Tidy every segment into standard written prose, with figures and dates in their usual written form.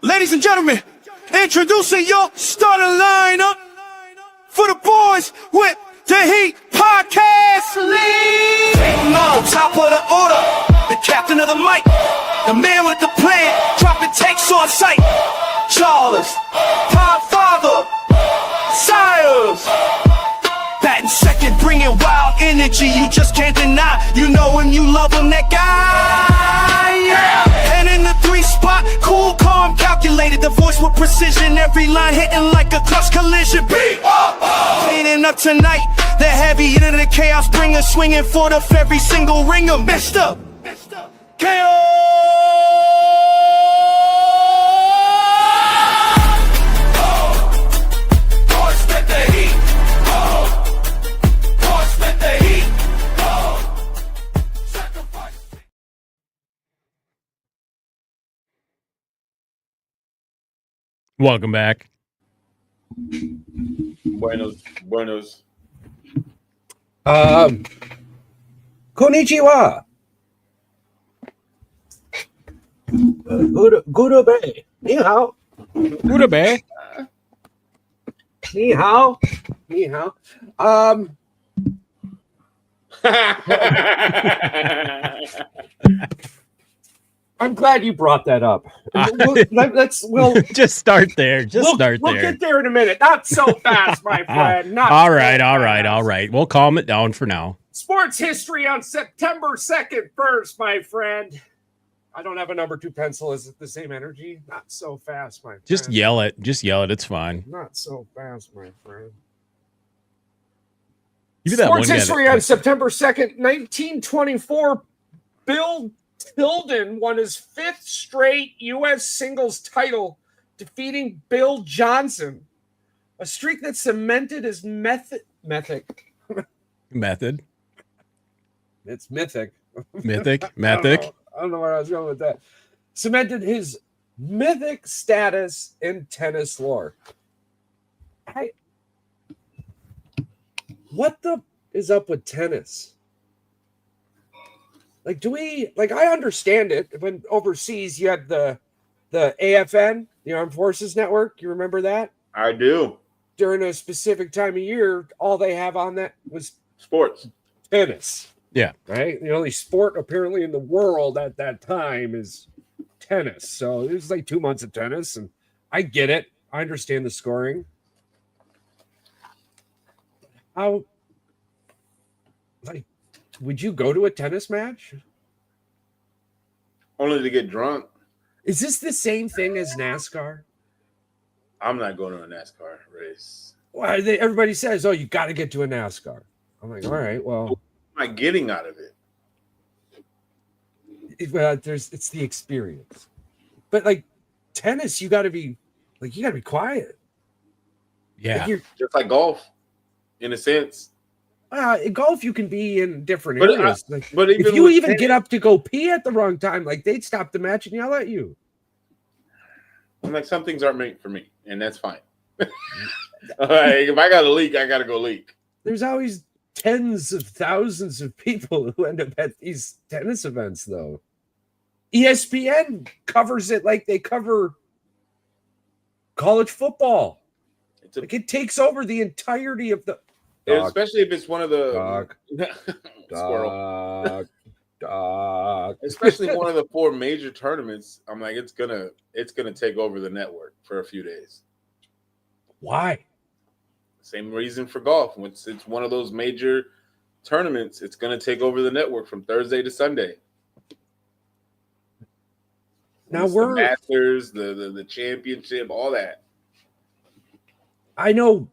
Ladies and gentlemen, introducing your starting lineup for the boys with the Heat Podcast League. On top of the order, the captain of the mic, the man with the plan, dropping takes on sight. Charles, Podfather, Sires. Batting second, bringing wild energy, you just can't deny. You know him, you love him, that guy. Yeah. And in the 3 spot, cool, calm, calculated. The voice with precision, every line hitting like a clutch collision. Cleaning up tonight, the heavy into the chaos bringer, swinging for the every single ringer. Messed up. Welcome back. Buenos. Konnichiwa. Good bay. Ni hao. Good bay. Ni hao. Ni hao. I'm glad you brought that up. We'll just start there. We'll get there in a minute. Not so fast, my friend. All right. We'll calm it down for now. Sports history on September 2nd first, my friend. I don't have a number 2 pencil. Is it the same energy? Not so fast, my friend. Just yell it. It's fine. Not so fast, my friend. Sports history on September 2nd, 1924. Bill Tilden won his 5th straight U.S. singles title, defeating Bill Johnson. A streak that cemented his method. It's mythic. Mythic. I don't know where I was going with that. Cemented his mythic status in tennis lore. What the is up with tennis? I understand it when overseas you had the AFN, the Armed Forces Network. You remember that? I do. During a specific time of year, all they have on that was sports. Tennis. Yeah. Right? The only sport apparently in the world at that time is tennis. So it was like 2 months of tennis, and I get it. I understand the scoring. Would you go to a tennis match? Only to get drunk. Is this the same thing as NASCAR? I'm not going to a NASCAR race. Well, everybody says, "Oh, you got to get to a NASCAR." I'm like, all right, well, what am I getting out of it? It's the experience. But like tennis, you got to be quiet. Yeah, just like golf, in a sense. In golf, you can be in different areas. But if you even get up to go pee at the wrong time, like they'd stop the match and yell at you. I'm like, some things aren't made for me, and that's fine. If I got to leak, I got to go leak. There's always tens of thousands of people who end up at these tennis events, though. ESPN covers it like they cover college football. It takes over the entirety of the. Dog. Especially if it's one of the dog. Especially one of the 4 major tournaments. I'm like, it's gonna take over the network for a few days. Why? Same reason for golf. Once it's one of those major tournaments, it's gonna take over the network from Thursday to Sunday. Now the Masters, the championship, all that. I know.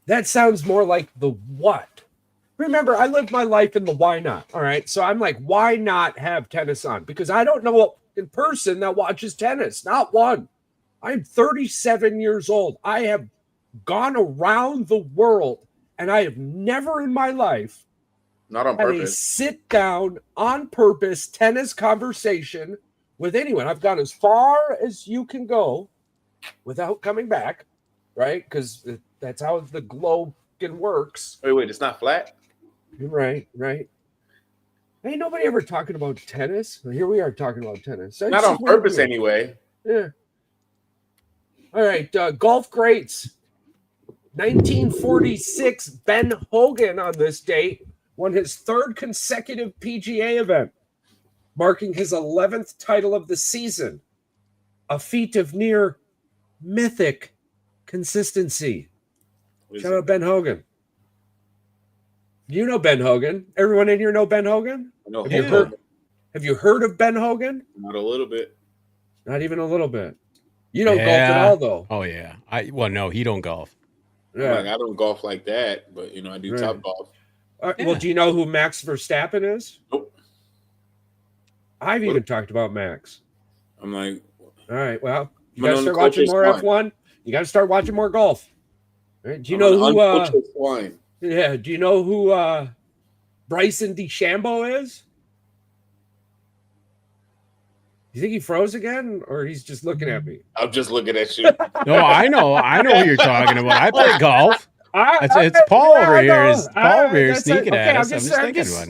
That sounds more like the what. Remember, I lived my life in the why not. All right. So I'm like, why not have tennis on? Because I don't know in person that watches tennis. Not one. I'm 37 years old. I have gone around the world, and I have never in my life not on had purpose a sit down on purpose tennis conversation with anyone. I've gone as far as you can go without coming back, right? Because that's how the globe works. Wait, it's not flat? Right. Ain't nobody ever talking about tennis. Well, here we are talking about tennis. Not on purpose anyway. Yeah. All right, golf greats. 1946, Ben Hogan on this date won his third consecutive PGA event, marking his 11th title of the season, a feat of near mythic consistency. Shout out Ben Hogan. You know Ben Hogan. Everyone in here know Ben Hogan? No, Have you heard of Ben Hogan? Not a little bit. Not even a little bit. You don't golf at all, though. Oh yeah. No, he don't golf. Yeah. Like, I don't golf like that, but I do top golf. Well, do you know who Max Verstappen is? Nope. I've even talked about Max. I'm like, all right. Well, you got to start watching more F1. You got to start watching more golf. Right? Do you know who? Yeah. Do you know who Bryson DeChambeau is? You think he froze again, or he's just looking at me? I'm just looking at you. No, I know who you're talking about. I play golf. It's Paul over here. Is Paul over here sneaking at us?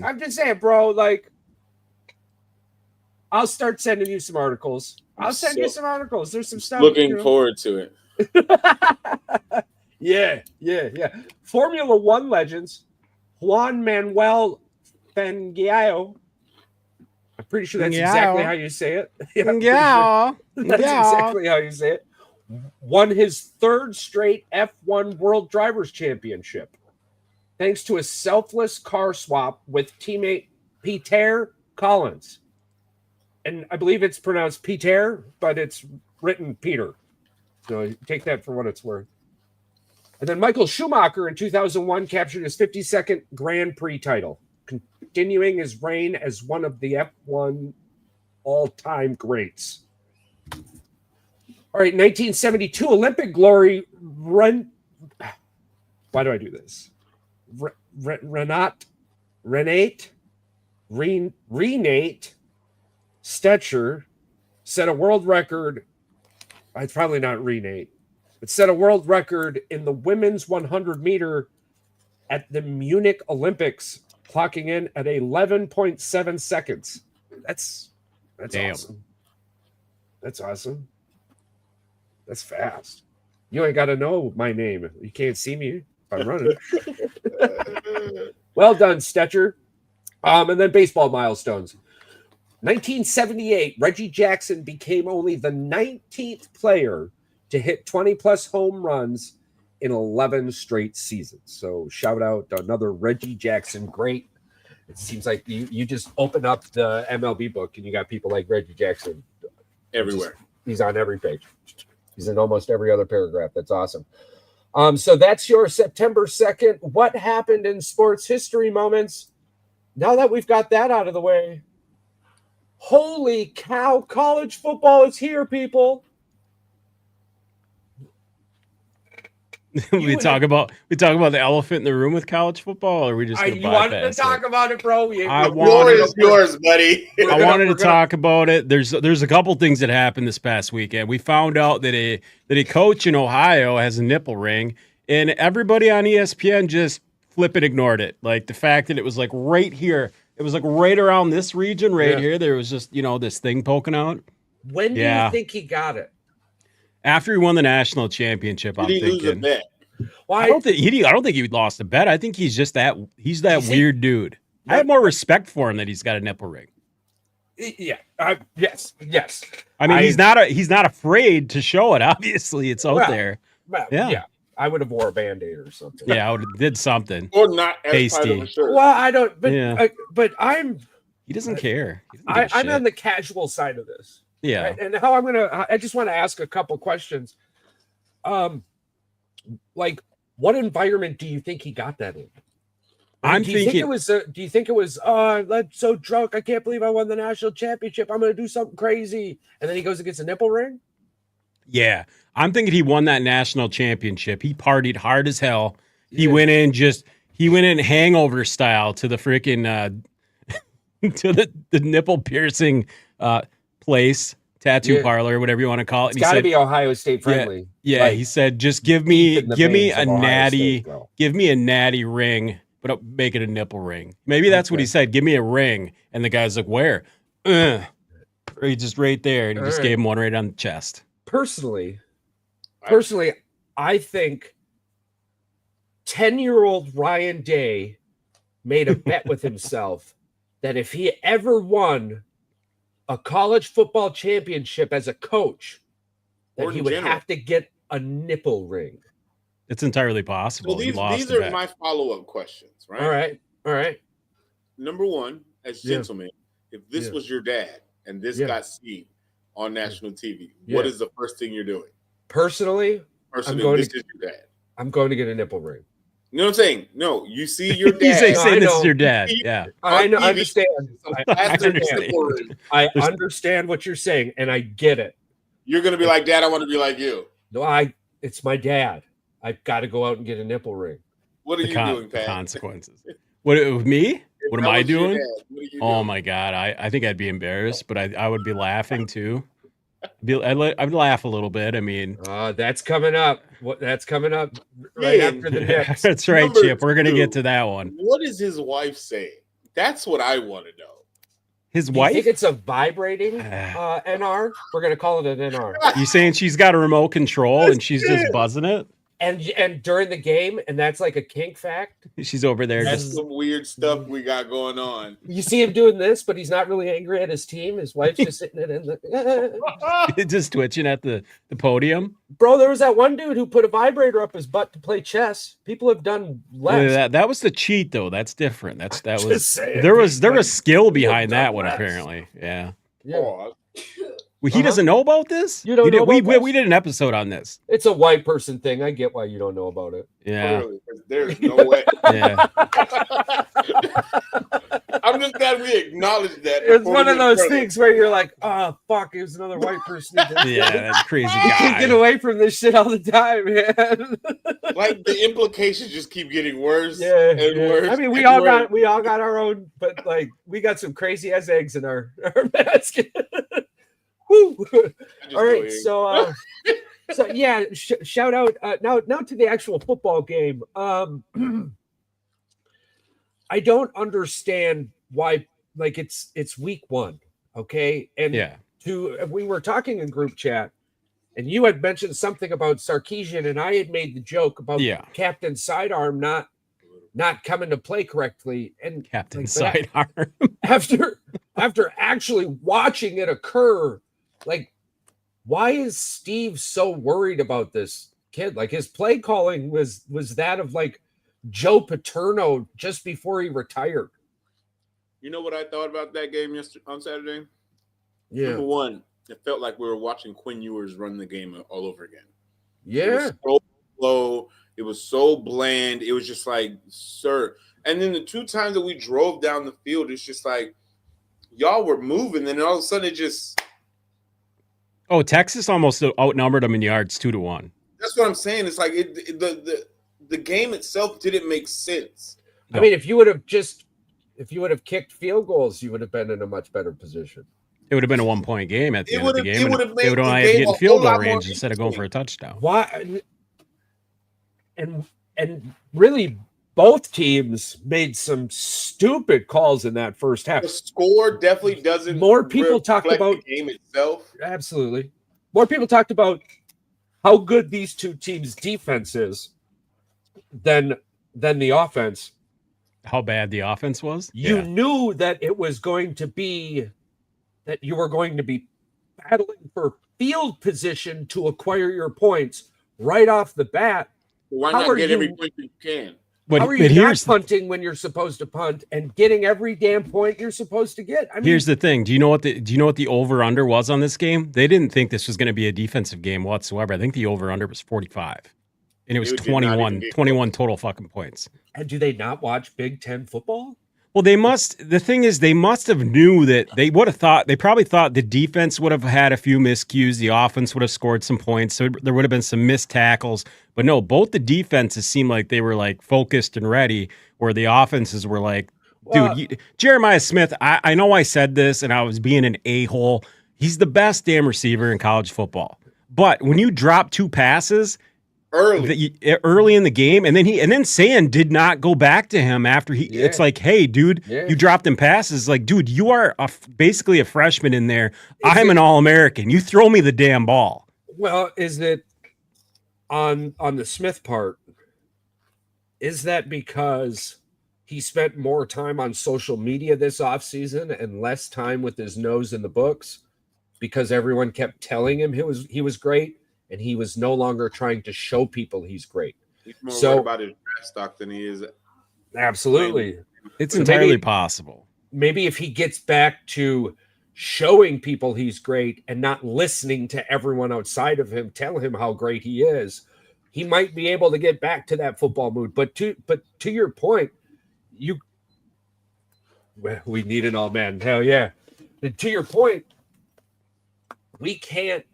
I'm just saying, bro. Like, I'll start sending you some articles. I'll send you some articles. There's some stuff. Looking forward to it. Yeah. Formula One legends Juan Manuel Fangio. I'm pretty sure that's exactly how you say it. Yeah, that's exactly how you say it. Won his third straight F1 World Drivers' Championship thanks to a selfless car swap with teammate Peter Collins. And I believe it's pronounced Peter, but it's written Peter. So take that for what it's worth. And then Michael Schumacher in 2001 captured his 52nd Grand Prix title, continuing his reign as one of the F1 all-time greats. All right, 1972 Olympic glory Why do I do this? Renate Stetcher set a world record. It's probably not Renate. It set a world record in the women's 100 meter at the Munich Olympics, clocking in at 11.7 seconds. That's Damn. awesome. That's awesome. That's fast. You ain't got to know my name. You can't see me if I'm running. Well done, Stetcher. And then baseball milestones. 1978, Reggie Jackson became only the 19th player to hit 20-plus home runs in 11 straight seasons. So shout out to another Reggie Jackson great. It seems like you just open up the MLB book and you got people like Reggie Jackson everywhere. He's on every page. He's in almost every other paragraph. That's awesome. So that's your September 2nd. What happened in sports history moments? Now that we've got that out of the way, holy cow, college football is here, people. we talk about the elephant in the room with college football, or are we just you wanted to talk about it, bro? Yours, buddy. I wanted to talk about it. There's a couple things that happened this past weekend. We found out that a coach in Ohio has a nipple ring, and everybody on ESPN just flipping ignored it. Like the fact that it was like right here, it was like right around this region right here. There was just this thing poking out. When do you think he got it? After he won the national championship, I'm thinking. Lose a bet? Why? I don't think he lost a bet. I think he's just that weird dude. I have more respect for him that he's got a nipple ring. Yeah. Yes. I mean, he's not afraid to show it. Obviously, it's out there. Yeah. I would have wore a Band-Aid or something. Yeah, I would have did something. Or not as tasty. part of a shirt. Well, I don't. But but I'm. He doesn't care. I'm on the casual side of this. Yeah. Right? And how I just want to ask a couple questions. Like, what environment do you think he got that in? Do you think it was I'm so drunk, I can't believe I won the national championship, I'm gonna do something crazy, and then he goes and gets a nipple ring? Yeah. I'm thinking he won that national championship. He partied hard as hell. He went in hangover style to the freaking to the nipple piercing place, tattoo parlor, whatever you want to call it. It's got to be Ohio State friendly. Yeah, he said, just give me a natty ring, but make it a nipple ring. Maybe that's what he said. Give me a ring. And the guy's like, where? He just right there, and he just gave him one right on the chest. Personally, Personally, I think 10-year-old Ryan Day made a bet with himself that if he ever won a college football championship as a coach, that Or he in would general. have to get a nipple ring. It's entirely possible. So He lost these the are bet. my follow-up questions, right? All right. Number one, as Yeah. gentlemen, if this Yeah. was your dad and this Yeah. got seen on national TV, Yeah. what is the first thing you're doing? Personally, Personally, this is your dad. I'm going to get a nipple ring. You know what I'm saying? No, you see your He's dad. saying I this is know. your dad. Yeah. I know, TV. understand. That's their understand. nipple ring. I understand what you're saying, and I get it. You're gonna be like, Dad, I want to be like you. No, it's my dad. I've got to go out and get a nipple ring. What are The you doing, Pat? consequences. What with me? What am That I was your doing? dad. What are you Oh doing? my god, I think I'd be embarrassed, but I would be laughing too. I'd laugh a little bit. I mean, That's coming up. That's coming up right Yeah. after the Knicks. that's right, Number Chip. We're gonna two. get to that one. What is his wife saying? That's what I want to know. His Do you think wife? it's a vibrating NR? We're gonna call it an NR. You saying she's got a remote control and she's just Yeah. buzzing it? And during the game, and that's like a kink fact. She's over there That's just some weird stuff we got going on. You see him doing this, but he's not really angry at his team. His wife's just sitting in the just twitching at the podium. Bro, there was that one dude who put a vibrator up his butt to play chess. People have done less. That was the cheat though. That's different. That Just was saying. there was skill People behind have that done one less. apparently. Yeah. Yeah. Oh, Well, he doesn't know about this. You don't We did- know we, about we, this? we did an episode on this. It's a white person thing. I get why you don't know about it. Yeah. clearly, 'cause there's no way. Yeah. I'm just glad we acknowledged that. It's before one we of went those further. things where you're like, oh, fuck, it was another white person. Yeah, that crazy You can't get guy. away from this shit all the time, man. Like the implications just keep getting worse Yeah, and yeah. worse. I mean, we and all worse. got our own, but like we got some crazy ass eggs in our basket. Woo. I just All right, go in. so yeah, shout out now to the actual football game. I don't understand why, like it's week 1, okay? And Yeah. we were talking in group chat, and you had mentioned something about Sarkisian, and I had made the joke about Yeah. Captain Sidearm not coming to play correctly, and Captain like, but Sidearm. after actually watching it occur, like, why is Steve so worried about this kid? Like his play calling was that of like Joe Paterno just before he retired. You know what I thought about that game on Saturday? Yeah, Number one, it felt like we were watching Quinn Ewers run the game all over again. It yeah. was so slow. It was so bland. It was just like, sir. And then the 2 times that we drove down the field, it's just like, y'all were moving, and then all of a sudden it just. Oh, Texas almost outnumbered them in yards 2-1. That's what I'm saying. It's like the game itself didn't make sense. I mean, if you would have kicked field goals, you would have been in a much better position. It would have been a 1-point game at the It end of the would've- game. it would've And made they would the only have to game get in a field whole goal lot more range instead of going for a interesting. touchdown. Why? And really, both teams made some stupid calls in that first half. The score definitely doesn't. More people talked reflect about- the game itself. Absolutely. More people talked about how good these two teams' defense is than the offense. How bad the offense was? You knew that it was going to be that you were going to be battling for field position to acquire your points right off the bat. Why How not are get you- every point you can? But, How are but you not here's punting when you're supposed to punt and getting every damn point you're supposed to get? I mean, here's the thing. Do you know what the over under was on this game? They didn't think this was going to be a defensive game whatsoever. I think the over under was 45. And it was Dude did not even 21 get total fucking points. and do they not watch Big Ten football? Well, the thing is, they must have knew that they probably thought the defense would have had a few miscues. The offense would have scored some points. So there would have been some missed tackles. But no, both the defenses seemed like they were like focused and ready, where the offenses were like, Well- dude, Jeremiah Smith, I know I said this and I was being an a-hole. He's the best damn receiver in college football. But when you drop 2 passes early in the game, and then Sand did not go back to him after he. Yeah. It's like, hey, dude, Yeah. you dropped him passes. Like, dude, you are basically a freshman in there. I'm an All-American. You throw me the damn ball. Well, is it on the Smith part, is that because he spent more time on social media this offseason and less time with his nose in the books because everyone kept telling him he was great and he was no longer trying to show people he's great? He's more worried about his draft stock than he is. Absolutely. It's entirely possible. Maybe if he gets back to showing people he's great and not listening to everyone outside of him tell him how great he is, he might be able to get back to that football mood. But to your point, we need an all man. Hell yeah. And to your point, we can't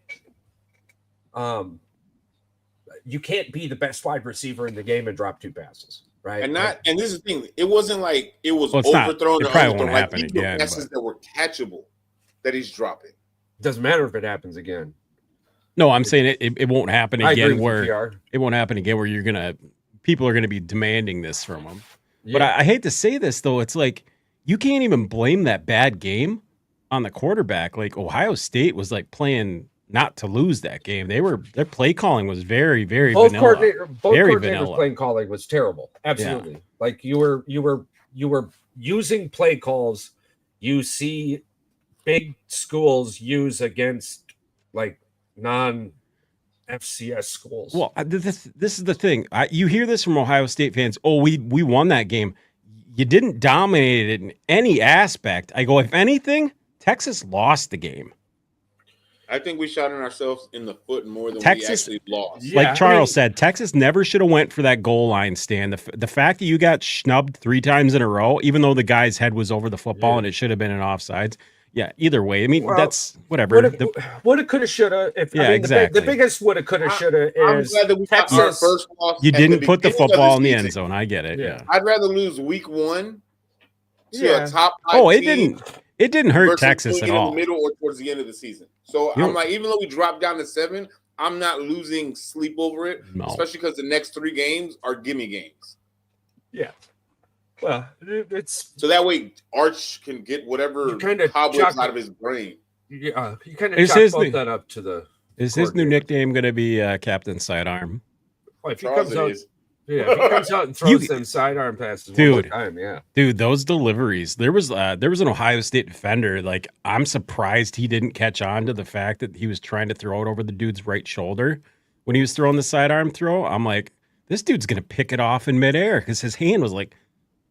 you can't be the best wide receiver in the game and drop 2 passes, right? And this is the thing. It wasn't like it was It overthrown. probably won't happen again. Passes that were catchable that he's dropping. Doesn't matter if it happens again. No, I'm saying it won't happen again where it won't happen again where people are gonna be demanding this from him. Yeah. But I hate to say this though, it's like you can't even blame that bad game on the quarterback. Like Ohio State was like playing not to lose that game. Their play calling was very, very vanilla. Both coordinators' play calling was terrible. Absolutely. Yeah. Like you were using play calls you see big schools use against like non-FCS schools. Well, this is the thing. You hear this from Ohio State fans. Oh, we won that game. You didn't dominate it in any aspect. I go, if anything, Texas lost the game. I think we shot ourselves in the foot more than Texas, we actually lost. Yeah, like Charles said, Texas never should have went for that goal line stand. The fact that you got snubbed 3 times in a row, even though the guy's head was over the football and it should have been an offsides. Yeah, either way. I mean, that's whatever. Woulda, coulda, shoulda. Exactly. The biggest woulda, coulda, shoulda is I'm glad that we Texas. Our first loss. You didn't put the football in the end zone. I get it. Yeah. I'd rather lose week 1 to a top 5 team. It didn't hurt Texas at all. In the middle or towards the end of the season. So I'm like, even though we dropped down to 7, I'm not losing sleep over it, especially because the next 3 games are gimme games. Yeah. Well, it's so that way Arch can get whatever cobwebs out of his brain. Yeah, you kind of chalk that up to the. Is his new nickname going to be Captain Sidearm? Well, if he comes out, if he comes out and throws them sidearm passes, dude, one more time, dude, those deliveries. There was an Ohio State defender. Like, I'm surprised he didn't catch on to the fact that he was trying to throw it over the dude's right shoulder when he was throwing the sidearm throw. I'm like, this dude's going to pick it off in midair because his hand was like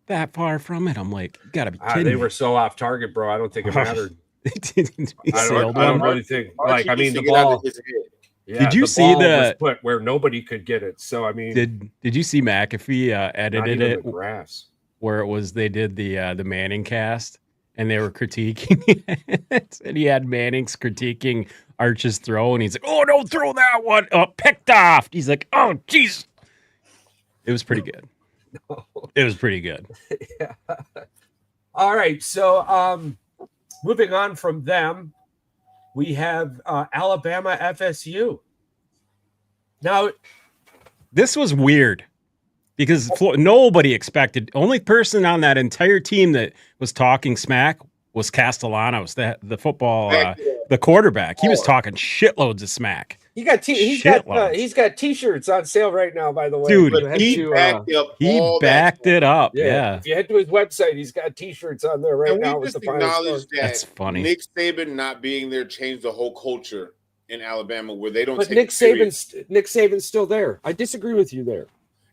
that far from it. I'm like, you gotta be kidding me. They were so off target, bro. I don't think it mattered. I don't really think. Like, I mean, the ball. Yeah, did you see the put where nobody could get it? So I mean, did you see McAfee edited it grass where it was they did the Manning cast and they were critiquing it, and he had Manning's critiquing Arch's throw, and he's like, "Oh, don't throw that one! Oh, picked off." He's like, "Oh, jeez." It was pretty good. It was pretty good. Yeah. All right. So moving on from them, we have Alabama FSU. Now, this was weird because nobody expected. Only person on that entire team that was talking smack was Castellanos, the football, the quarterback. He was talking shitloads of smack. He's got T-shirts on sale right now, by the way. Dude, he backed it up. Yeah. If you head to his website, he's got T-shirts on there right now. Just acknowledge that that's funny. Nick Saban not being there changed the whole culture in Alabama, where they don't. But Nick Saban's still there. I disagree with you there.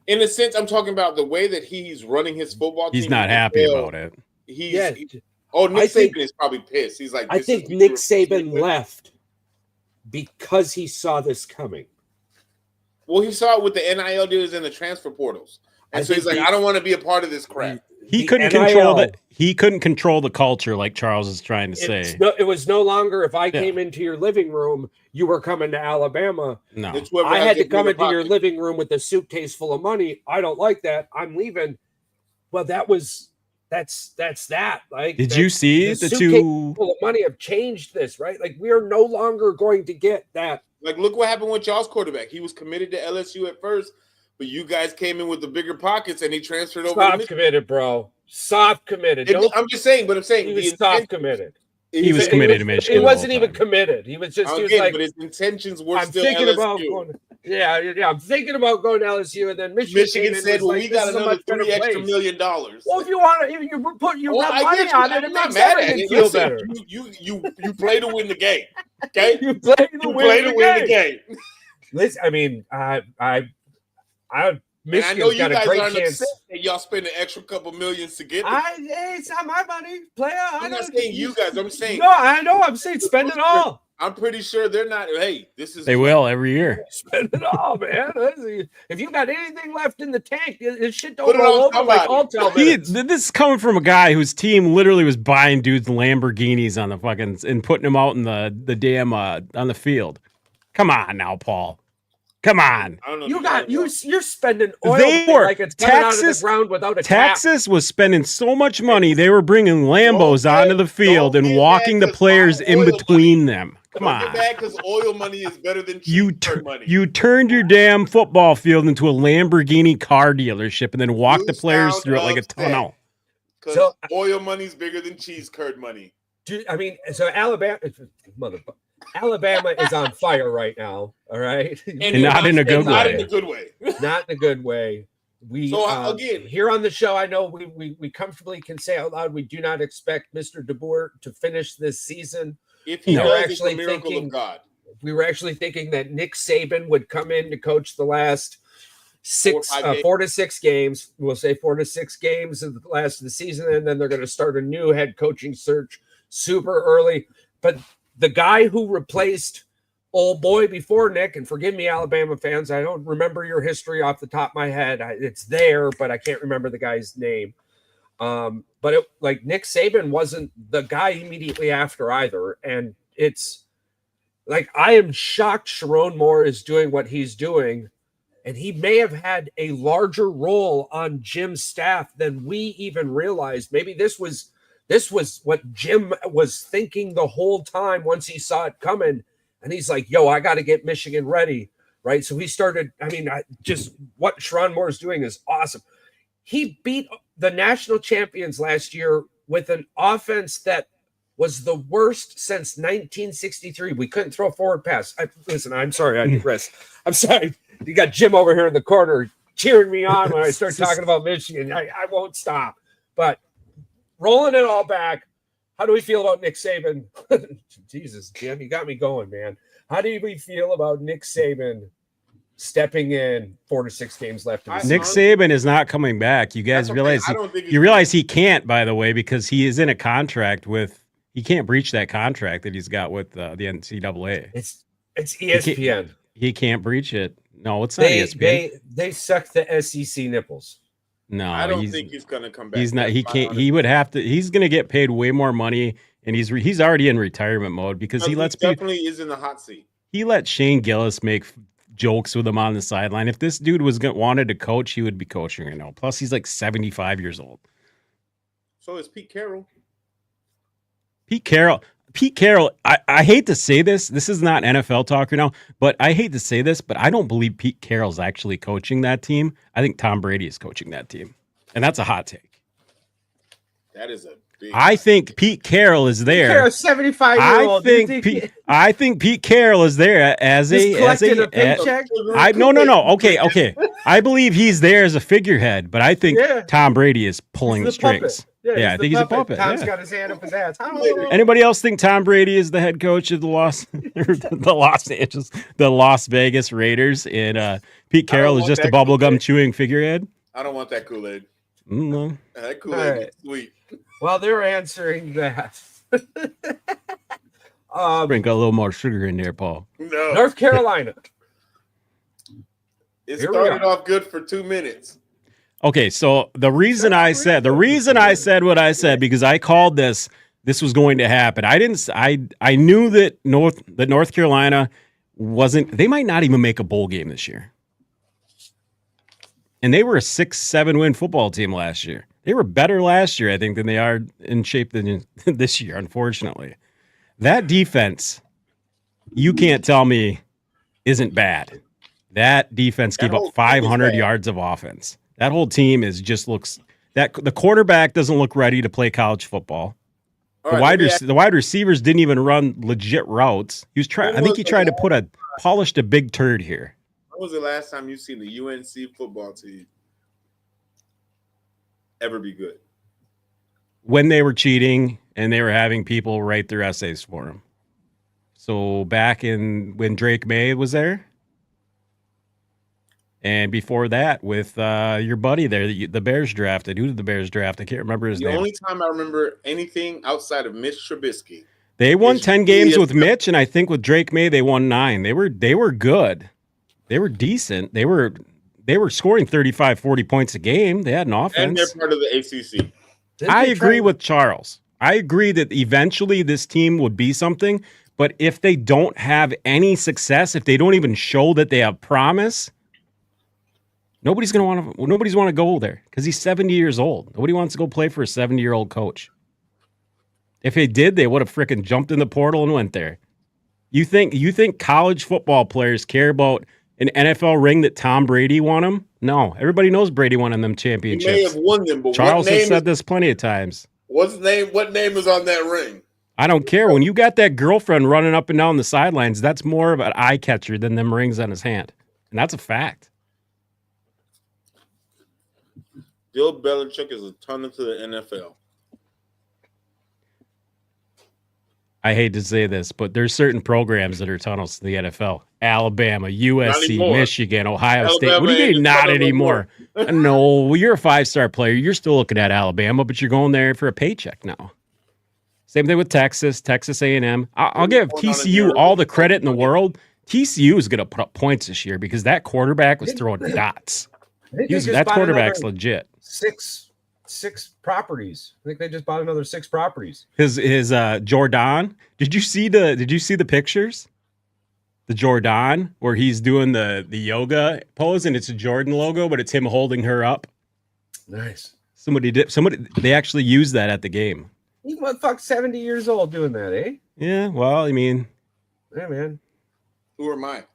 In a sense, I'm talking about the way that he's running his football team. He's not happy about it. Nick Saban is probably pissed. He's like, I think Nick Saban left because he saw this coming. Well, he saw it with the NIL deals and the transfer portals. And so he's like, I don't want to be a part of this crap. He couldn't control that. He couldn't control the culture, like Charles is trying to say. It was no longer if I came into your living room, you were coming to Alabama. No, I had to come into your living room with a suitcase full of money. I don't like that. I'm leaving. Well, that's that. Like, did you see the two full of money have changed this, right? Like, we are no longer going to get that. Like, look what happened with y'all's quarterback. He was committed to LSU at first, but you guys came in with the bigger pockets and he transferred over. Soft committed, bro. Soft committed. I'm just saying, but I'm saying he was soft committed. He was committed to Michigan. He wasn't even committed. He was just. He was like, but his intentions were I'm still thinking LSU. about going. Yeah. I'm thinking about going to LSU, and then Michigan said, was "Well, like, we this got is a another much better $3 extra place. million." Well, if you want to, you put your I money get you. on it, I'm it not makes mad at everything it. feel Listen, better. you play to win the game. Okay, You play to you win play the to win the game. game. Listen, I mean, And I know Michigan's you got a guys great aren't chance. upset that y'all spend an extra couple millions to get. It's not my money, player. I'm not saying you guys. I'm saying no. I know. I'm saying spend it all. I'm pretty sure they're not. Hey, this is They will every year. Spend it all, man. If you got anything left in the tank, this shit don't Put it roll on over like somebody. hotel He, minutes. this is coming from a guy whose team literally was buying dudes Lamborghinis on the fucking and putting them out in the damn on the field. Come on now, Paul. Come on. I don't know. You're spending oil They were like it's coming out of the Texas. ground without a tap. Texas was spending so much money. They were bringing Lambos onto the field don't and get walking mad the 'cause players my in oil between them. Come Don't get on. mad because oil money is better than You cheap money. you turned your damn football field into a Lamborghini car dealership and then walked the players sound through it like a upset. tunnel. Because So- oil money's bigger than cheese curd money. So Alabama is on fire right now. All right, And not in a good Not way. in a good way. not in a good way. We So, again- here on the show, I know we comfortably can say out loud we do not expect Mr. DeBoer to finish this season. If he No. does, it's Actually a miracle thinking- of God. We were actually thinking that Nick Saban would come in to coach the last 4 to 6 games. We'll say 4 to 6 games of the last of the season, and then they're going to start a new head coaching search super early. But the guy who replaced old boy before Nick, and forgive me, Alabama fans, I don't remember your history off the top of my head. It's there, but I can't remember the guy's name. But Nick Saban wasn't the guy immediately after either, and it's like I am shocked Sharon Moore is doing what he's doing, and he may have had a larger role on Jim's staff than we even realized. Maybe this was what Jim was thinking the whole time once he saw it coming, and he's like, "Yo, I got to get Michigan ready." Right? So he started. I mean, just what Sharon Moore is doing is awesome. He beat the national champions last year with an offense that was the worst since 1963. We couldn't throw a forward pass. Listen, I'm sorry, I digress. I'm sorry. You got Jim over here in the corner cheering me on when I start talking about Michigan. I won't stop. But rolling it all back, how do we feel about Nick Saban? Jesus, Jim, you got me going, man. How do we feel about Nick Saban stepping in 4 to 6 games left of the Nick season? Saban is not coming back. You guys That's realize okay. I don't think you realize he can't, by the way, because he is in a contract with. He can't breach that contract that he's got with the NCAA. It's ESPN. He can't breach it. No, it's not ESPN. They suck the SEC nipples. No, I don't think he's going to come back. He's not. He That's can't. my He would have to. He's going to get paid way more money, and he's already in retirement mode because he lets people. Definitely is in the hot seat. He let Shane Gillis make jokes with him on the sideline. If this dude wanted to coach, he would be coaching right now. Plus, he's like 75 years old. So is Pete Carroll. Pete Carroll, I hate to say this. This is not NFL talk right now, but I hate to say this, but I don't believe Pete Carroll's actually coaching that team. I think Tom Brady is coaching that team. And that's a hot take. That is a big. I think Pete Carroll is there. You're a 75-year-old. I think Pete Carroll is there as a paycheck. No. Okay. I believe he's there as a figurehead, but I think Tom Brady is pulling the strings. Puppet. Yeah, I think he's a puppet. Tom's got his hand up his ass. Anybody else think Tom Brady is the head coach of the Las Vegas Raiders, and Pete Carroll is just a bubblegum chewing figurehead? I don't want that Kool-Aid. No. That Kool-Aid is sweet. Well, they're answering that. Sprinkle a little more sugar in there, Paul. No. North Carolina. It Here we started are. off good for 2 minutes. Okay, so the reason I said what I said because I called this was going to happen. I knew that North Carolina wasn't. They might not even make a bowl game this year. And they were a 6-7 win football team last year. They were better last year, I think, than they are in shape than this year, unfortunately. That defense, you can't tell me, isn't bad. That defense gave up 500 yards of offense. That whole team the quarterback doesn't look ready to play college football. The wide receivers didn't even run legit routes. I think he tried to polished a big turd here. When was the last time you seen the UNC football team ever be good? When they were cheating and they were having people write their essays for them. So back in when Drake May was there, and before that with your buddy there, the Bears drafted. Who did the Bears draft? I can't remember his name. The only time I remember anything outside of Mitch Trubisky. They won 10 games with Mitch, and I think with Drake May they won 9. They were good. They were decent. They were scoring 35, 40 points a game. They had an offense. And they're part of the ACC. I agree with Charles. I agree that eventually this team would be something, but if they don't have any success, if they don't even show that they have promise, nobody's want to go there because he's 70 years old. Nobody wants to go play for a 70-year-old coach. If they did, they would have freaking jumped in the portal and went there. You think college football players care about an NFL ring that Tom Brady won them? No. Everybody knows Brady won them championships. He may have won them, but Charles has said this plenty of times. What name is on that ring? I don't care. When you got that girlfriend running up and down the sidelines, that's more of an eye catcher than them rings on his hand. And that's a fact. Bill Belichick is a tunnel to the NFL. I hate to say this, but there's certain programs that are tunnels to the NFL. Alabama, USC, Michigan, Ohio State. What do you mean not anymore? No, well, you're a 5-star player. You're still looking at Alabama, but you're going there for a paycheck now. Same thing with Texas A&M. I'll give TCU all the credit in the world. TCU is going to put up points this year because that quarterback was throwing dots. That quarterback's legit. Six properties. I think they just bought another 6 properties. His Jordan. Did you see the pictures? The Jordan where he's doing the yoga pose and it's a Jordan logo, but it's him holding her up. Nice. They actually used that at the game. He motherfucker 70 years old doing that, eh? Yeah, well, I mean, yeah, man. Who am I?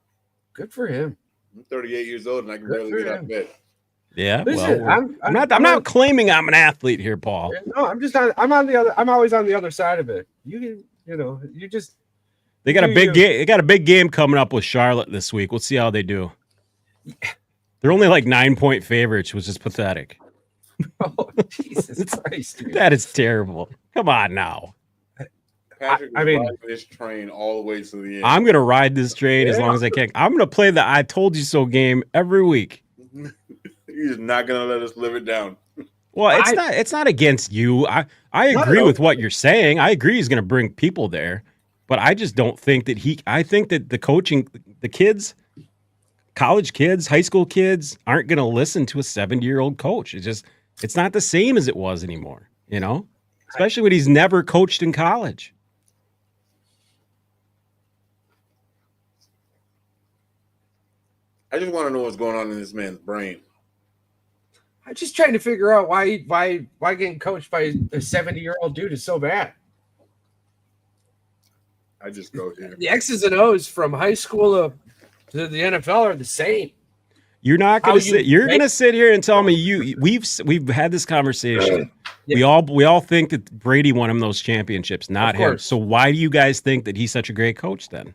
Good for him. I'm 38 years old and I can barely get out of bed. Yeah, listen, well, I'm not claiming I'm an athlete here, Paul. No, I'm always on the other side of it. They got a big game. They got a big game coming up with Charlotte this week. We'll see how they do. They're only like 9-point favorites, which is pathetic. Oh, Jesus Christ, dude. That is terrible. Come on now. Patrick riding this train all the way to the end. I'm gonna ride this train as long as I can. I'm gonna play the "I Told You So" game every week. He's not gonna let us live it down. Well, it's not against you. I agree with what you're saying. I agree he's gonna bring people there, but I just don't think that I think that the coaching, the kids, college kids, high school kids aren't gonna listen to a 70-year-old coach. It's not the same as it was anymore. You know, especially when he's never coached in college. I just want to know what's going on in this man's brain. I'm just trying to figure out why getting coached by a 70-year-old dude is so bad. I just go here. The X's and O's from high school to the NFL are the same. You're not going to sit. You're going to sit here and tell me we've had this conversation. Yeah. We all think that Brady won him those championships, not him. So why do you guys think that he's such a great coach then?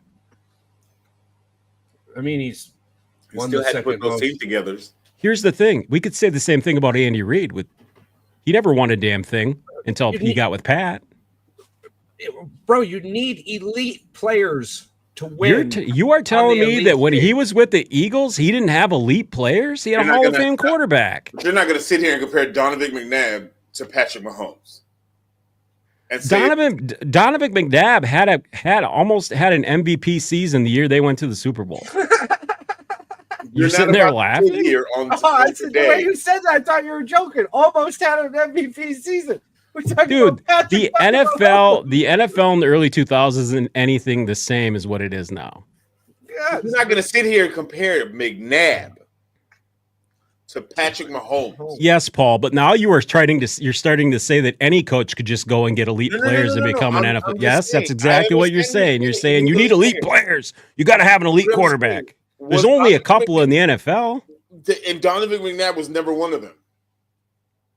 I mean, he still had to put those teams together. Here's the thing: we could say the same thing about Andy Reid. He never won a damn thing until he got with Pat. Bro, you need elite players to win. You are telling me that when he was with the Eagles, he didn't have elite players? He had a Hall of Fame quarterback. You're not going to sit here and compare Donovan McNabb to Patrick Mahomes. Donovan McNabb had almost had an MVP season the year they went to the Super Bowl. You're sitting there laughing? The way you said that, I thought you were joking. Almost had an MVP season. Dude, the NFL in the early 2000s isn't anything the same as what it is now. Yeah, you're not going to sit here and compare McNabb to Patrick Mahomes. Yes, Paul, but now you're starting to say that any coach could just go and get elite players and become an NFL. Yes, that's exactly what you're saying. You're saying you need elite players. You got to have an elite quarterback. There's only a couple in the NFL. And Donovan McNabb was never one of them.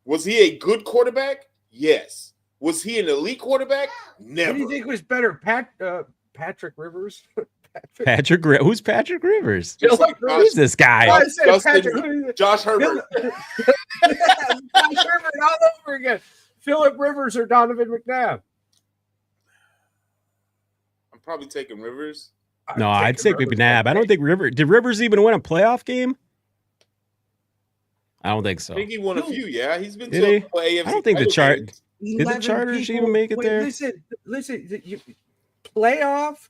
Was he a good quarterback? Yes. Was he an elite quarterback? Never. What do you think was better, Patrick Rivers? Who's Patrick Rivers? Just like Who's this guy? I said Justin, Josh Herbert. Josh Herbert all over again. Phillip Rivers or Donovan McNabb? I'm probably taking Rivers. No, I'd take McNabb. I don't think did Rivers even win a playoff game? I don't think so. I think he won a few. Yeah, he's been Did to he? a couple AFC. I don't think the title chart. games. Did the Chargers even make it there? Listen. Playoff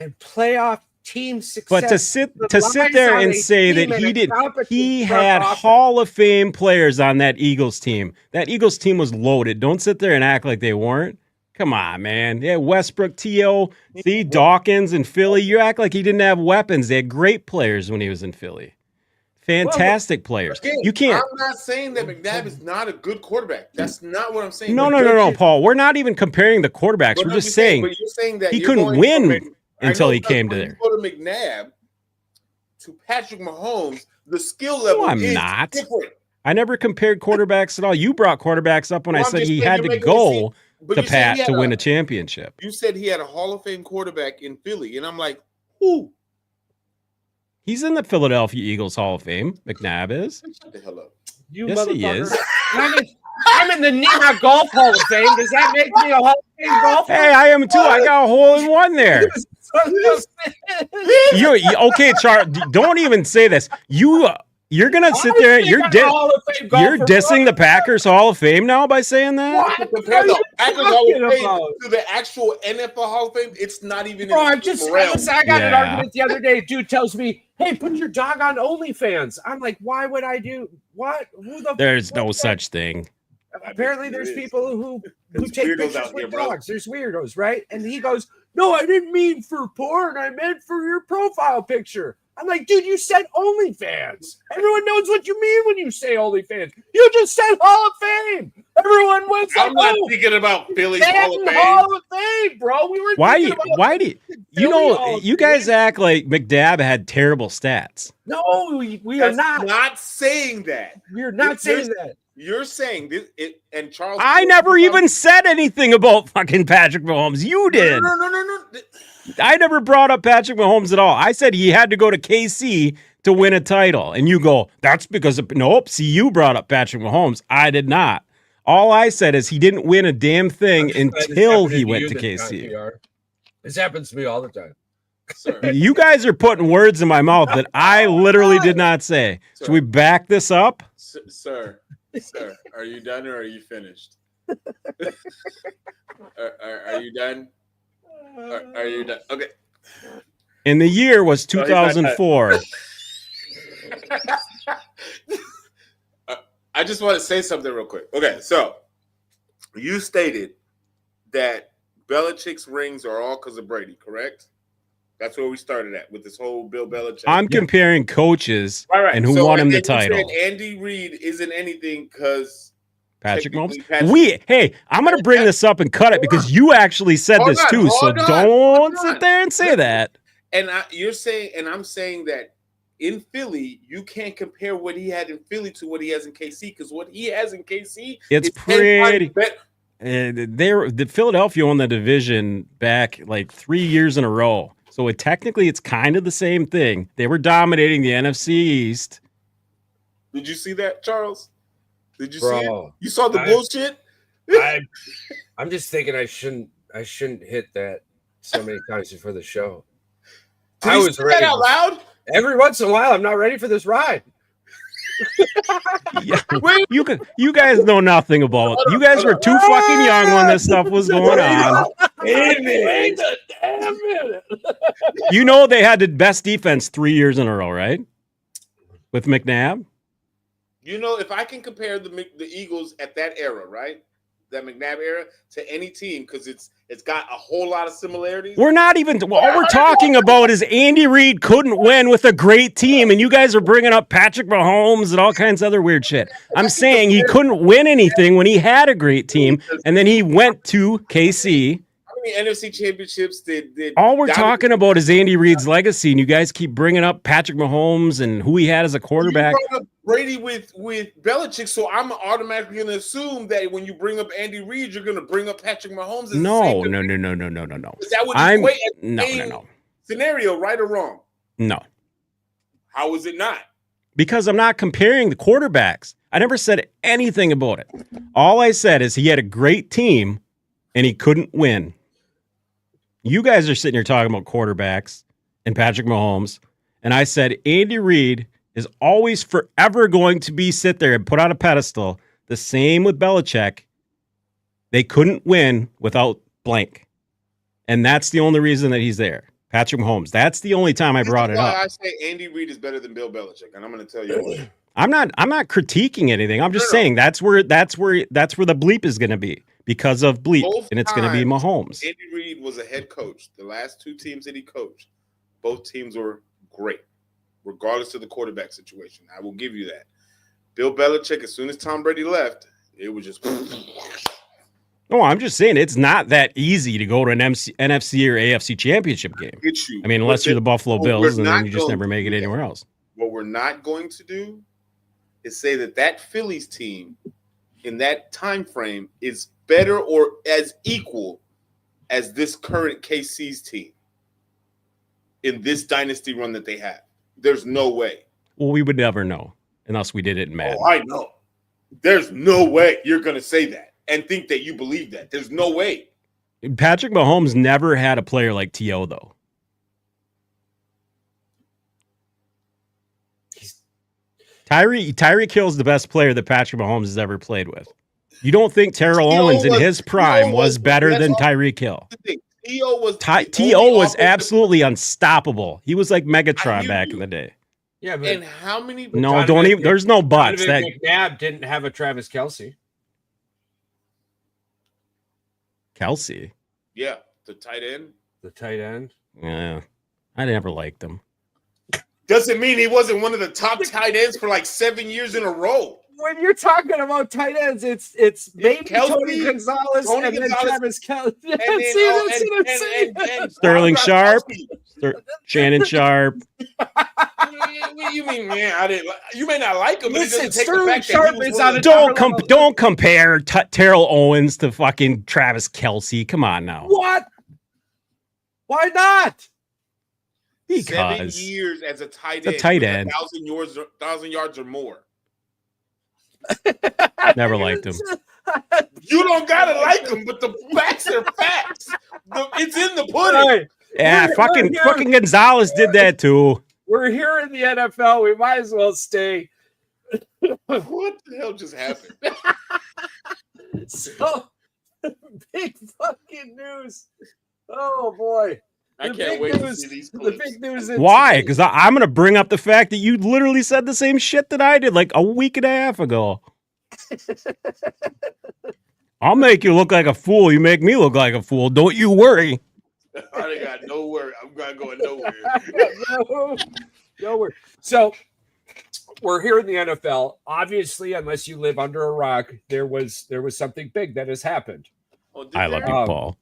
and playoff team success. But to sit there and say that he had Hall of Fame players on that Eagles team. That Eagles team was loaded. Don't sit there and act like they weren't. Come on, man. Yeah, Westbrook, T.O., Dawkins in Philly. You act like he didn't have weapons. They had great players when he was in Philly. Fantastic players. Again, You can't. I'm not saying that McNabb is not a good quarterback. That's not what I'm saying. No, Paul. We're not even comparing the quarterbacks. But We're no, just saying but you're saying that he you're couldn't going win from until I know, he came to when there. you go to McNabb to Patrick Mahomes, the skill level I'm is not. different. I never compared quarterbacks at all. You brought quarterbacks up when I Well, I'm said just he saying had you're to making it go seem- but to you said he Pat had to win a championship. You said he had a Hall of Fame quarterback in Philly, and I'm like, who? He's in the Philadelphia Eagles Hall of Fame. McNabb is. Shut the hell up. You Yes, he motherfucker. is. I'm in the Nina Golf Hall of Fame. Does that make me a Hall of Fame golfer? Hey, I am too. I got a hole in one there. Okay, Char. Don't even say this. You're gonna sit there. You're dissing the Packers Hall of Fame now by saying that. What? Compare the Packers Hall of Fame about? to the actual NFL Hall of Fame, it's not even. Bro, in I'm the just. same realm. Listen, I got an Yeah. argument the other day. Dude tells me, "Hey, put your dog on OnlyFans." I'm like, "Why would I do what? Who the? There's no what's such thing. Apparently, There there's is. people who There's take weirdos pictures out with here, bro. dogs. There's weirdos, right? And he goes, "No, I didn't mean for porn. I meant for your profile picture." I'm like, dude, you said OnlyFans. Everyone knows what you mean when you say OnlyFans. You just said Hall of Fame. Everyone wins. I'm not thinking about Philly's Hall of Fame. Hall of Fame, bro. We were. Why thinking do you know? You guys act like McNabb had terrible stats. No, we are That's not. saying that. We are not saying that. You're saying this, and Charles. I never even said anything about fucking Patrick Mahomes. You did. No. I never brought up Patrick Mahomes at all. I said he had to go to KC to win a title. And you go, that's because of, nope. See, you brought up Patrick Mahomes. I did not. All I said is he didn't win a damn thing until he went to KC. This happens to me all the time. Sir, You guys are putting words in my mouth that I literally did not say. Should we back this up? sir, are you done or are you finished? Are you done? Are you done? Okay. And the year was 2004. I just want to say something real quick. Okay, so you stated that Belichick's rings are all because of Brady, correct? That's where we started at with this whole Bill Belichick. I'm comparing coaches Right. and who So, won him and the then you title. said Andy Reid isn't anything because Patrick Mahomes. technically Hey, I'm going to bring this up and cut it because you actually said Hold this on, too. So hold on, don't hold sit on. there and say that. And you're saying, and I'm saying that in Philly, you can't compare what he had in Philly to what he has in KC because what he has in KC It's is 10 times pretty. better. The Philadelphia won the division back like 3 years in a row. So technically, it's kind of the same thing. They were dominating the NFC East. Did you see that, Charles? Did you see Bro, it? You saw the I- bullshit? I'm just thinking I shouldn't hit that so many times before the show. Did I you was say ready. that out loud? Every once in a while, I'm not ready for this ride. Yeah, you guys know nothing about it. You guys were too fucking young when this stuff was going on. Wait a damn minute. You know they had the best defense 3 years in a row, right? With McNabb. You know, if I can compare the Eagles at that era, right? That McNabb era to any team, because it's got a whole lot of similarities. We're not even. All we're talking about is Andy Reid couldn't win with a great team, and you guys are bringing up Patrick Mahomes and all kinds of other weird shit. I'm saying he couldn't win anything when he had a great team, and then he went to KC. How many NFC championships did All we're talking about is Andy Reid's legacy, and you guys keep bringing up Patrick Mahomes and who he had as a quarterback. You brought up Brady with Belichick, so I'm automatically going to assume that when you bring up Andy Reid, you're going to bring up Patrick Mahomes. No. That would I'm equate at the no. same Scenario, right or wrong? No. How is it not? Because I'm not comparing the quarterbacks. I never said anything about it. All I said is he had a great team and he couldn't win. You guys are sitting here talking about quarterbacks and Patrick Mahomes. And I said Andy Reid is always forever going to be sit there and put on a pedestal. The same with Belichick. They couldn't win without blank. And that's the only reason that he's there. Patrick Mahomes. That's the only time I brought it up. I say Andy Reid is better than Bill Belichick, and I'm going to tell you why. I'm not critiquing anything. I'm just saying that's where the bleep is going to be because of bleep, and it's going to be Mahomes. Andy Reid was a head coach. The last 2 teams that he coached, both teams were great, regardless of the quarterback situation. I will give you that. Bill Belichick, as soon as Tom Brady left, it was just. No, I'm just saying it's not that easy to go to an NFC or AFC championship game. I mean, unless you're the Buffalo Bills, and then you just never make it anywhere else. What we're not going to do is say that Phillies team in that time frame is better or as equal as this current KC's team in this dynasty run that they have. There's no way. Well, we would never know unless we did it in Madden. Oh, I know. There's no way you're going to say that and think that you believe that. There's no way. Patrick Mahomes never had a player like T.O., though. Tyreek Hill's the best player that Patrick Mahomes has ever played with. You don't think Terrell Owens in his prime was better than Tyreek Hill? T.O. was absolutely unstoppable. He was like Megatron back in the day. Yeah, but and how many? No, don't even. There's no buts. That McNabb didn't have a Travis Kelce. Kelce. Yeah, the tight end. The tight end. Yeah, I never liked him. Doesn't mean he wasn't one of the top tight ends for like 7 years in a row. When you're talking about tight ends, it's maybe Kelce, Tony Gonzalez and then Travis Kelce. And Sterling Sharp, Shannon Sharp. What you mean, man? You may not like him, but Listen, it doesn't take Sterling the fact Sharp that he is was on a Don't compare Terrell Owens to fucking Travis Kelce. Come on now. What? Why not? Because 7 years as a tight a end, tight end, 1,000 yards or more. Never liked him. You don't gotta like him, but the facts are facts. It's in the pudding. Right. Yeah, fucking Gonzalez did that too. We're here in the NFL. We might as well stay. What the hell just happened? So big fucking news. Oh boy. I can't wait to see these clips. The big news is Why? Because I'm going to bring up the fact that you literally said the same shit that I did like a week and a half ago. I'll make you look like a fool. You make me look like a fool. Don't you worry. I ain't got no worry. I'm not going nowhere. Nowhere. So we're here in the NFL. Obviously, unless you live under a rock, there was something big that has happened. Oh, I love you, Paul.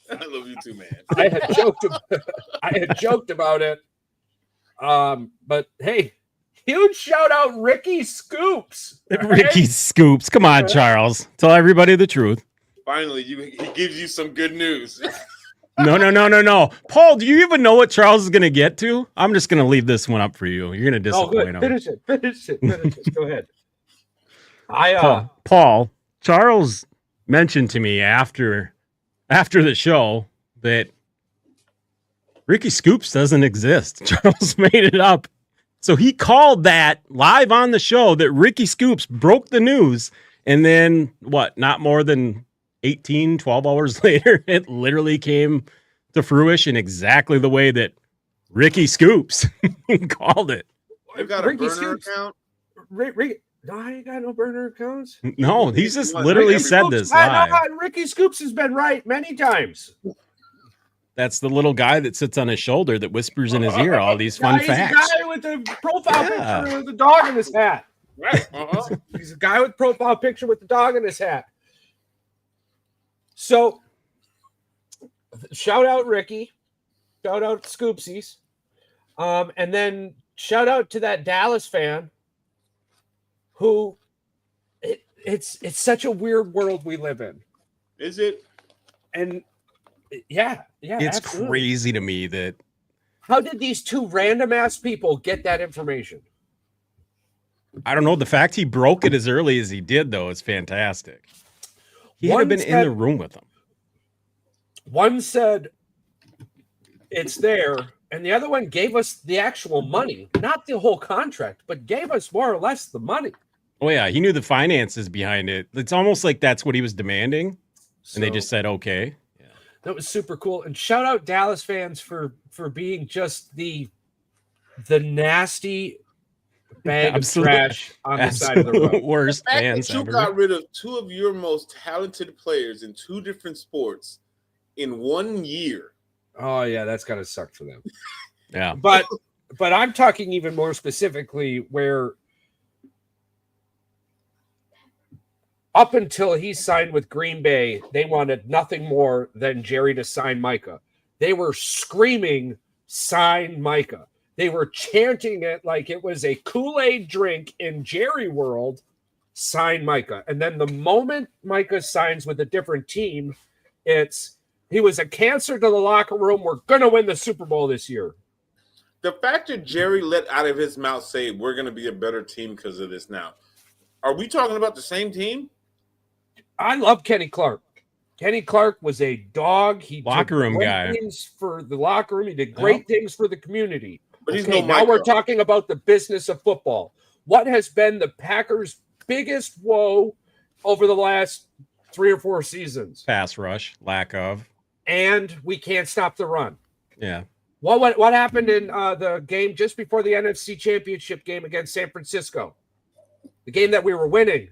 I love you too, man. I had joked about it. But hey, huge shout out Ricky Scoops. Right? Ricky Scoops. Come on, Charles. Tell everybody the truth. Finally, he gives you some good news. No. Paul, do you even know what Charles is going to get to? I'm just going to leave this one up for you. You're going to disappoint him. Finish it. Go ahead. Paul, Charles mentioned to me after the show that Ricky Scoops doesn't exist. Charles made it up. So he called that live on the show that Ricky Scoops broke the news. And then not more than 12 hours later, it literally came to fruition exactly the way that Ricky Scoops called it. You got a burner account? No, I ain't got no burner accounts. No, he's just literally said this live. Ricky Scoops has been right many times. That's the little guy that sits on his shoulder that whispers in his ear all these fun facts. He's a guy with a profile picture with a dog in his hat. Right. He's a guy with profile picture with the dog in his hat. So, shout out Ricky. Shout out Scoopsies. And then shout out to that Dallas fan who it's such a weird world we live in. Is it? And yeah, it's absolutely crazy to me that How did these two random ass people get that information? I don't know. The fact he broke it as early as he did, though, is fantastic. He had been in the room with him. One said it's there, and the other one gave us the actual money, not the whole contract, but gave us more or less the money. Oh, yeah. He knew the finances behind it. It's almost like that's what he was demanding, and they just said, okay. Yeah. That was super cool. And shout out Dallas fans for being just the nasty bag of trash on the side of the road. Worst the fact fans that you ever. got rid of two of your most talented players in two different sports in 1 year. Oh yeah, that's gotta suck for them. Yeah. But I'm talking even more specifically where up until he signed with Green Bay, they wanted nothing more than Jerry to sign Micah. They were screaming, sign Micah. They were chanting it like it was a Kool-Aid drink in Jerry world, sign Micah. And then the moment Micah signs with a different team, he was a cancer to the locker room. We're going to win the Super Bowl this year. The fact that Jerry let out of his mouth say, we're going to be a better team because of this now. Are we talking about the same team? I love Kenny Clark. Kenny Clark was a dog. He locker room guy. Things for the locker room. He did great things for the community. But he's okay, now we're talking about the business of football. What has been the Packers' biggest woe over the last 3 or 4 seasons? Pass rush, lack of. And we can't stop the run. Yeah. What happened in the game just before the NFC Championship game against San Francisco? The game that we were winning.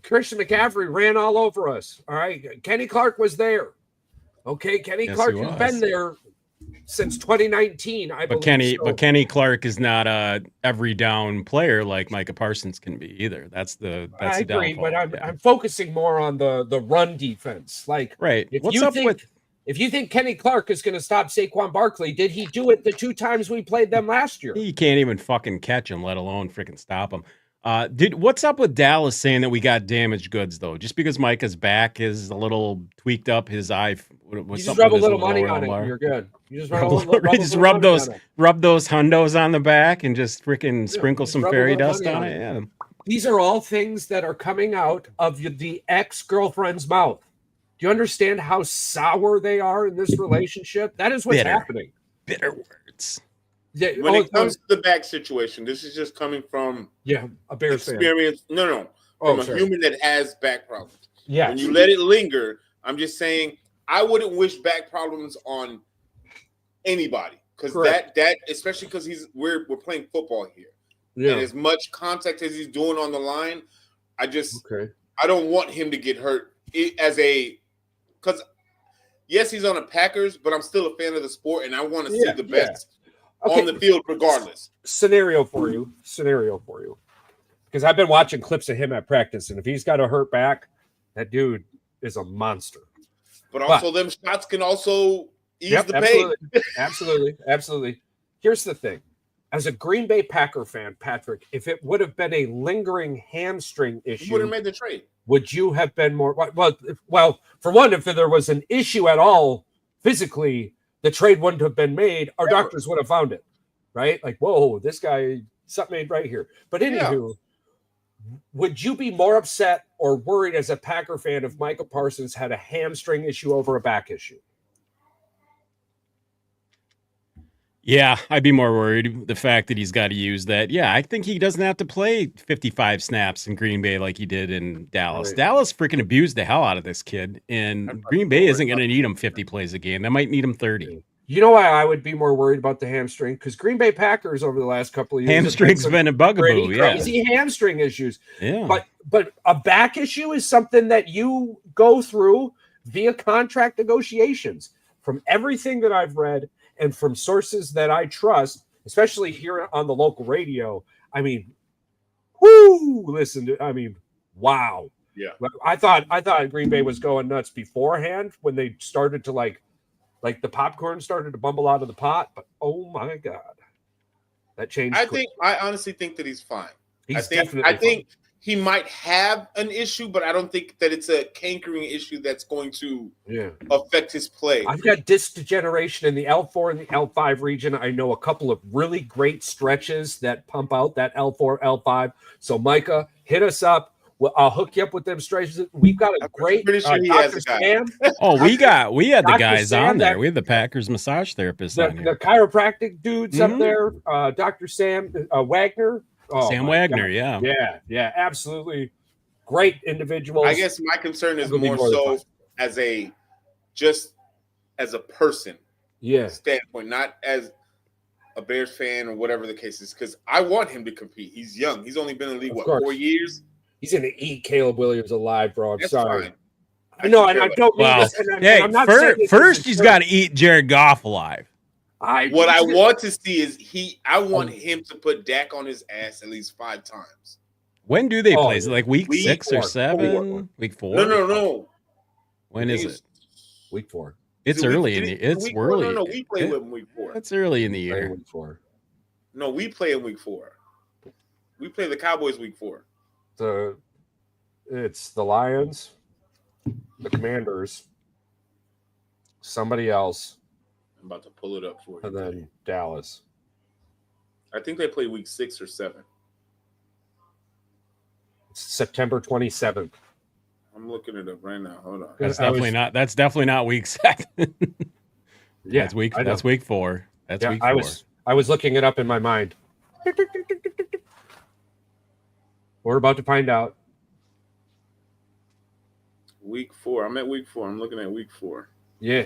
Christian McCaffrey ran all over us. All right. Kenny Clark was there. Okay. Kenny Clark has been there since 2019, I believe. But Kenny Clark is not a every down player like Micah Parsons can be either. I agree, but I'm focusing more on the run defense. Like, right. If you think Kenny Clark is going to stop Saquon Barkley, did he do it the 2 times we played them last year? He can't even fucking catch him, let alone freaking stop him. What's up with Dallas saying that we got damaged goods though? Just because Micah's back is a little tweaked up, his eye. You just rub a little money on it, and you're good. You just rub those hundos on the back and just freaking sprinkle some fairy dust on it. Yeah. These are all things that are coming out of the ex-girlfriend's mouth. Do you understand how sour they are in this relationship? That is what's happening. Bitter words. Yeah, when it comes to the back situation, this is just coming from a Bears experience. Fan. No, from a human that has back problems. Yeah, when you let it linger, I'm just saying I wouldn't wish back problems on anybody because that especially because we're playing football here. Yeah, and as much contact as he's doing on the line, I don't want him to get hurt because yes, he's on the Packers, but I'm still a fan of the sport and I want to see the best. On the field, regardless. Scenario for you. Because I've been watching clips of him at practice, and if he's got a hurt back, that dude is a monster. But also, them shots can also ease the pain. Absolutely. Here's the thing. As a Green Bay Packer fan, Patrick, if it would have been a lingering hamstring issue, you would have made the trade. Would you have been more – well, for one, if there was an issue at all physically – the trade wouldn't have been made. Our doctors would have found it, right? Like, whoa, this guy, something ain't right here. But anywho, would you be more upset or worried as a Packer fan if Micah Parsons had a hamstring issue over a back issue? Yeah, I'd be more worried the fact that he's got to use that. Yeah, I think he doesn't have to play 55 snaps in Green Bay like he did in Dallas. Right. Dallas freaking abused the hell out of this kid, and Green Bay isn't going to need him 50 plays a game. They might need him 30. You know why I would be more worried about the hamstring? Because Green Bay Packers over the last couple of years hamstring's been a bugaboo. Crazy hamstring issues. Yeah, but a back issue is something that you go through via contract negotiations. From everything that I've read. And from sources that I trust, especially here on the local radio, I mean, wow. Yeah. I thought Green Bay was going nuts beforehand when they started to like the popcorn started to bumble out of the pot. But oh my God, that changed. I honestly think that he's fine. He's definitely fine. he might have an issue, but I don't think that it's a cankering issue that's going to affect his play. I've got disc degeneration in the L4 and the L5 region. I know a couple of really great stretches that pump out that L4, L5. So, Micah, hit us up. I'll hook you up with them stretches. We've got a great pretty sure he has a guy. Sam. Oh, we had the Dr. guys Sam, on there. that- We had the Packers massage therapist on The here. chiropractic dudes up there, Dr. Sam Wagner. Oh, Sam my Wagner, God. yeah. Yeah, absolutely. Great individuals. I guess my concern is It'll be more more than so fine. as a person Yeah. standpoint, not as a Bears fan or whatever the case is, because I want him to compete. He's young. He's only been in the league, Of what, course. 4 years? He's going to eat Caleb Williams alive, bro. I'm That's sorry. fine. I know, and I don't mean Well, this. And hey, I'm not saying this first as a he's jerk. got to eat Jared Goff alive. What I want to see is I want him to put Dak on his ass at least 5 times. When do they play? Is it like week Week 6 or 4. 7? Week 4? No. When I is think it? Week 4. It's Is it early week- in the. is it It's week 4? early. No, we play with him week 4. It's early in the Play year. Week 4. No, we play in week 4. We play the Cowboys week 4. It's the Lions, the Commanders, somebody else, I'm about to pull it up for you. and then Dallas. I think they play week 6 or 7. It's September 27th. I'm looking it up right now. Hold on. That's I was- definitely not. That's definitely not week 7. Yeah, that's week. I know. That's week 4. That's Yeah, week 4. I was looking it up in my mind. We're about to find out. Week 4. I'm at week 4. I'm looking at week 4. Yeah,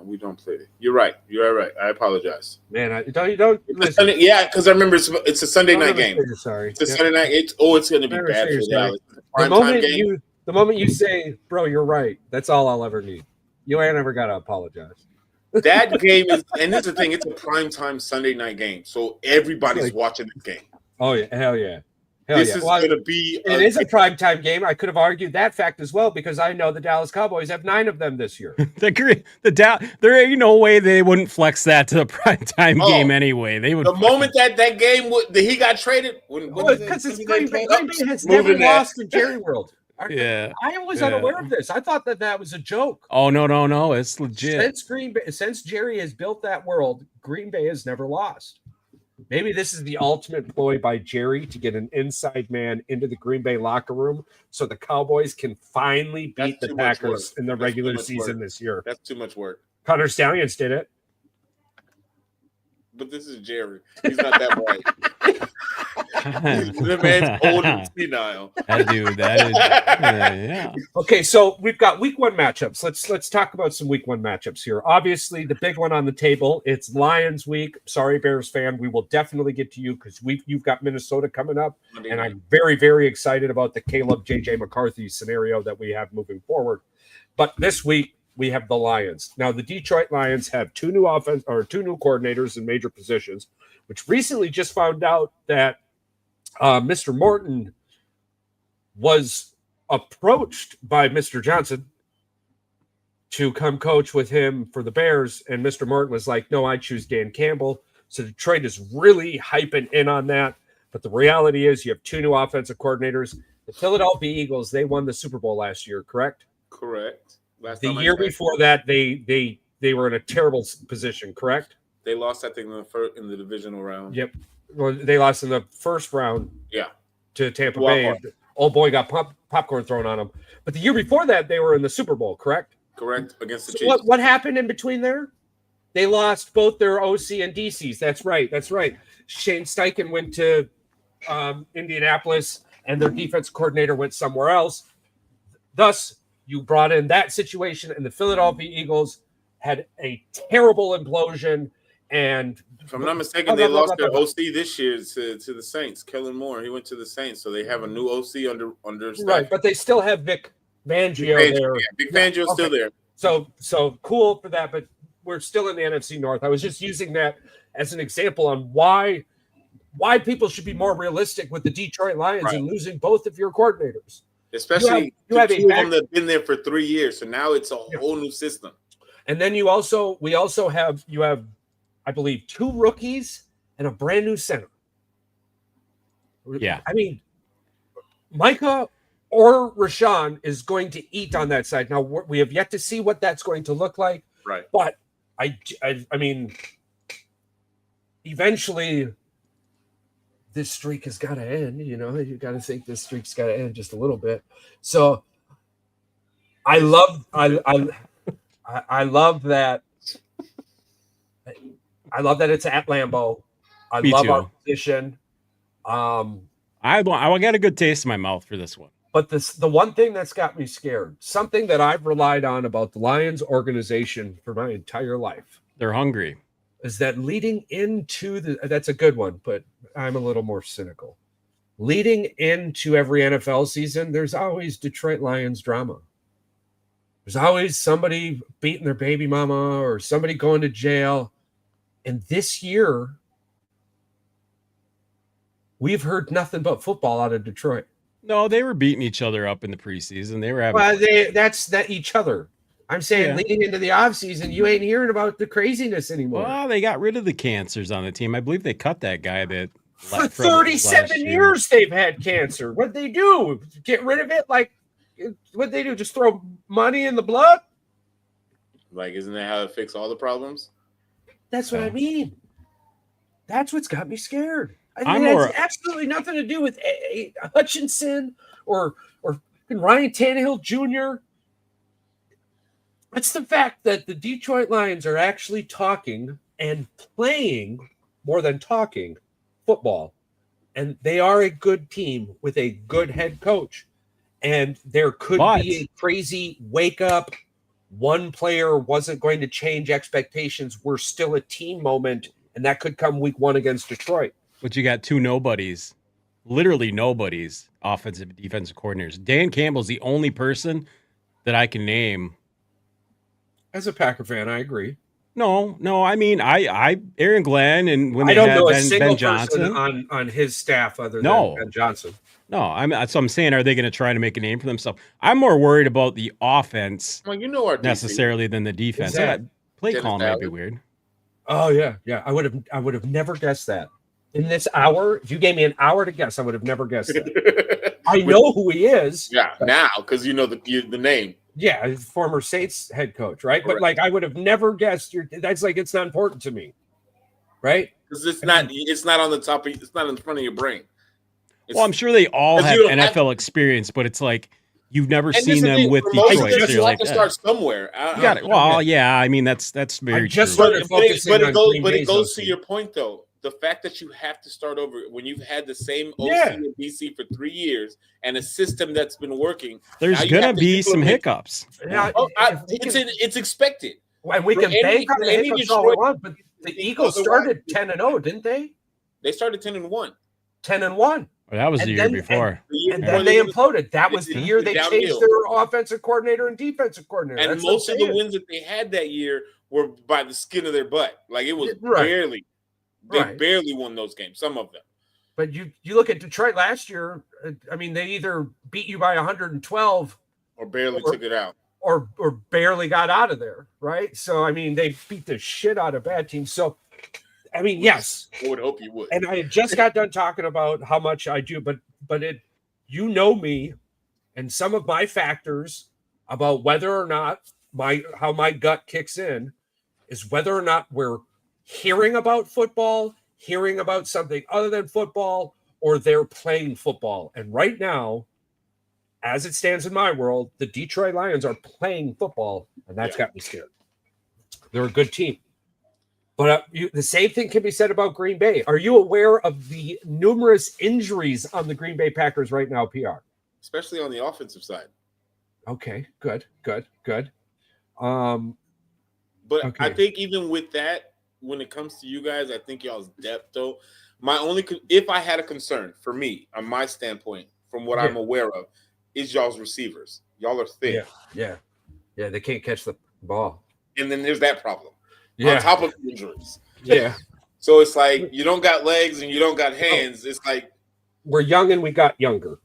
We don't play it. You're right. You're right. I apologize. man. You don't listen. Yeah, because I remember it's a Sunday night game. You're sorry. It's a Yeah. Sunday night. It's going to be Never bad say for you're sorry. Dallas. The Prime time game. moment you say, "Bro, you're right," that's all I'll ever need. You ain't ever gotta apologize. That game is, and here's the thing: it's a prime time Sunday night game, so everybody's Like- watching this game. Oh yeah, hell yeah, hell This yeah. is Well, going to be. it is a primetime game. I could have argued that fact as well because I know the Dallas Cowboys have 9 of them this year. There ain't no way they wouldn't flex that to the primetime Oh, game anyway. They would. The moment that game that he got traded, Because it's Green Bay has never Moving that. lost in Jerry World. Yeah. I was Yeah. unaware of this. I thought that was a joke. Oh no! It's legit. Since Jerry has built that world, Green Bay has never lost. Maybe this is the ultimate ploy by Jerry to get an inside man into the Green Bay locker room so the Cowboys can finally beat That's the too much Packers work. in the That's too regular much season work. this year. That's too much work. Connor Stallions did it. But this is Jerry. He's not that bright. The man's old and senile. That dude. That is. Yeah. Okay, so we've got week 1 matchups. Let's talk about some week 1 matchups here. Obviously, the big one on the table, it's Lions week. Sorry, Bears fan, we will definitely get to you because you've got Minnesota coming up, and I'm very, very excited about the Caleb JJ McCarthy scenario that we have moving forward. But this week we have the Lions. Now, the Detroit Lions have 2 new coordinators in major positions, which recently just found out that Mr. Morton was approached by Mr. Johnson to come coach with him for the Bears, and Mr. Morton was like, no, I choose Dan Campbell. So Detroit is really hyping in on that. But the reality is you have 2 new offensive coordinators. The Philadelphia Eagles, they won the Super Bowl last year, correct? Correct. Last The time I year checked, before that, they were in a terrible position, correct? they lost, I think, in the divisional round. Yep. Well, they lost in the first round Yeah. to Tampa Wild Bay. card. Old boy got popcorn thrown on him. But the year before that, they were in the Super Bowl, correct? Correct. Against the So Chiefs. what happened in between there? They lost both their OC and DCs. That's right. Shane Steichen went to Indianapolis, and their defense coordinator went somewhere else. Thus, you brought in that situation, and the Philadelphia Eagles had a terrible implosion. And If I'm not mistaken, they lost their OC this year to the Saints. Kellen Moore, he went to the Saints, so they have a new OC under staff. right, but they still have Vic Fangio there. Big Fangio's still there. So cool for that, but we're still in the NFC North. I was just using that as an example on why people should be more realistic with the Detroit Lions and losing both of your coordinators. Especially you have the a 2 of back- them that have been there for 3 years, so now it's a whole new system. And then we also have, I believe, 2 rookies and a brand new center. Yeah. I mean, Micah or Rashawn is going to eat on that side. Now, we have yet to see what that's going to look like. Right. But I mean, eventually this streak has got to end. You know, you got to think this streak's got to end just a little bit. So I love that. I love that it's at Lambeau. I Me love too. our position. I got a good taste in my mouth for this one. But the one thing that's got me scared, something that I've relied on about the Lions organization for my entire life, They're hungry. is that leading into that's a good one, but I'm a little more cynical. Leading into every NFL season, there's always Detroit Lions drama. There's always somebody beating their baby mama or somebody going to jail. And this year, we've heard nothing but football out of Detroit. No, they were beating each other up in the preseason. They were having that's each other. I'm saying leading into the offseason, you ain't hearing about the craziness anymore. Well, they got rid of the cancers on the team. I believe they cut that guy that for 37 years they've had cancer. What'd they do? Get rid of it? Like, what'd they do? Just throw money in the blood? Like, isn't that how it fixes all the problems? That's what I mean. That's what's got me scared. I mean, it has absolutely nothing to do with Hutchinson or Ryan Tannehill Jr. It's the fact that the Detroit Lions are actually talking and playing more than talking football. And they are a good team with a good head coach. And there could be a crazy wake up. One player wasn't going to change expectations. We're still a team moment. And that could come week 1 against Detroit. But you got two nobodies, literally nobodies, offensive and defensive coordinators. Dan Campbell's the only person that I can name. As a Packer fan, I agree. No. I mean, I Aaron Glenn and when they had know Ben Johnson on his staff other than Ben Johnson. No, so I'm saying, are they going to try to make a name for themselves? I'm more worried about the offense, our necessarily than the defense. That play call might be weird. Oh yeah. I would have never guessed that. In this hour, if you gave me an hour to guess, I would have never guessed that. I know who he is. Yeah, now because you know the name. Yeah, he's former Saints head coach, right? Correct. But like, I would have never guessed. That's like, it's not important to me, right? Because it's not on the top. It's not in front of your brain. Well, I'm sure they all have NFL experience, but it's like you've never seen them with Detroit. So you have to start somewhere. Yeah. I mean, that's very true. But it goes to your point, though. The fact that you have to start over when you've had the same OC and DC for 3 years and a system that's been working. There's gonna be some hiccups. Yeah, it's expected. And we can bank on the hiccups all we want, but the Eagles started 10-0, didn't they? They started 10-1. 10-1. Well, that was the year before. And then they imploded. That was the year they changed their offensive coordinator and defensive coordinator. And most of the wins that they had that year were by the skin of their butt. Like, it was barely. They barely won those games, some of them. But you look at Detroit last year, I mean, they either beat you by 112 or barely took it out. Or barely got out of there, right? So, I mean, they beat the shit out of bad teams. So, I mean, yes. I would hope you would. And I just got done talking about how much I do, but you know me and some of my factors about whether or not how my gut kicks in is whether or not we're hearing about football, hearing about something other than football, or they're playing football. And right now, as it stands in my world, the Detroit Lions are playing football, and that's got me scared. They're a good team. But the same thing can be said about Green Bay. Are you aware of the numerous injuries on the Green Bay Packers right now, PR? Especially on the offensive side. Okay, good. But I think even with that, when it comes to you guys, I think y'all's depth, though. If I had a concern for me, on my standpoint, from what I'm aware of, is y'all's receivers. Y'all are thick. Yeah. They can't catch the ball. And then there's that problem. On top of injuries. Yeah. So it's like you don't got legs and you don't got hands. It's like we're young and we got younger.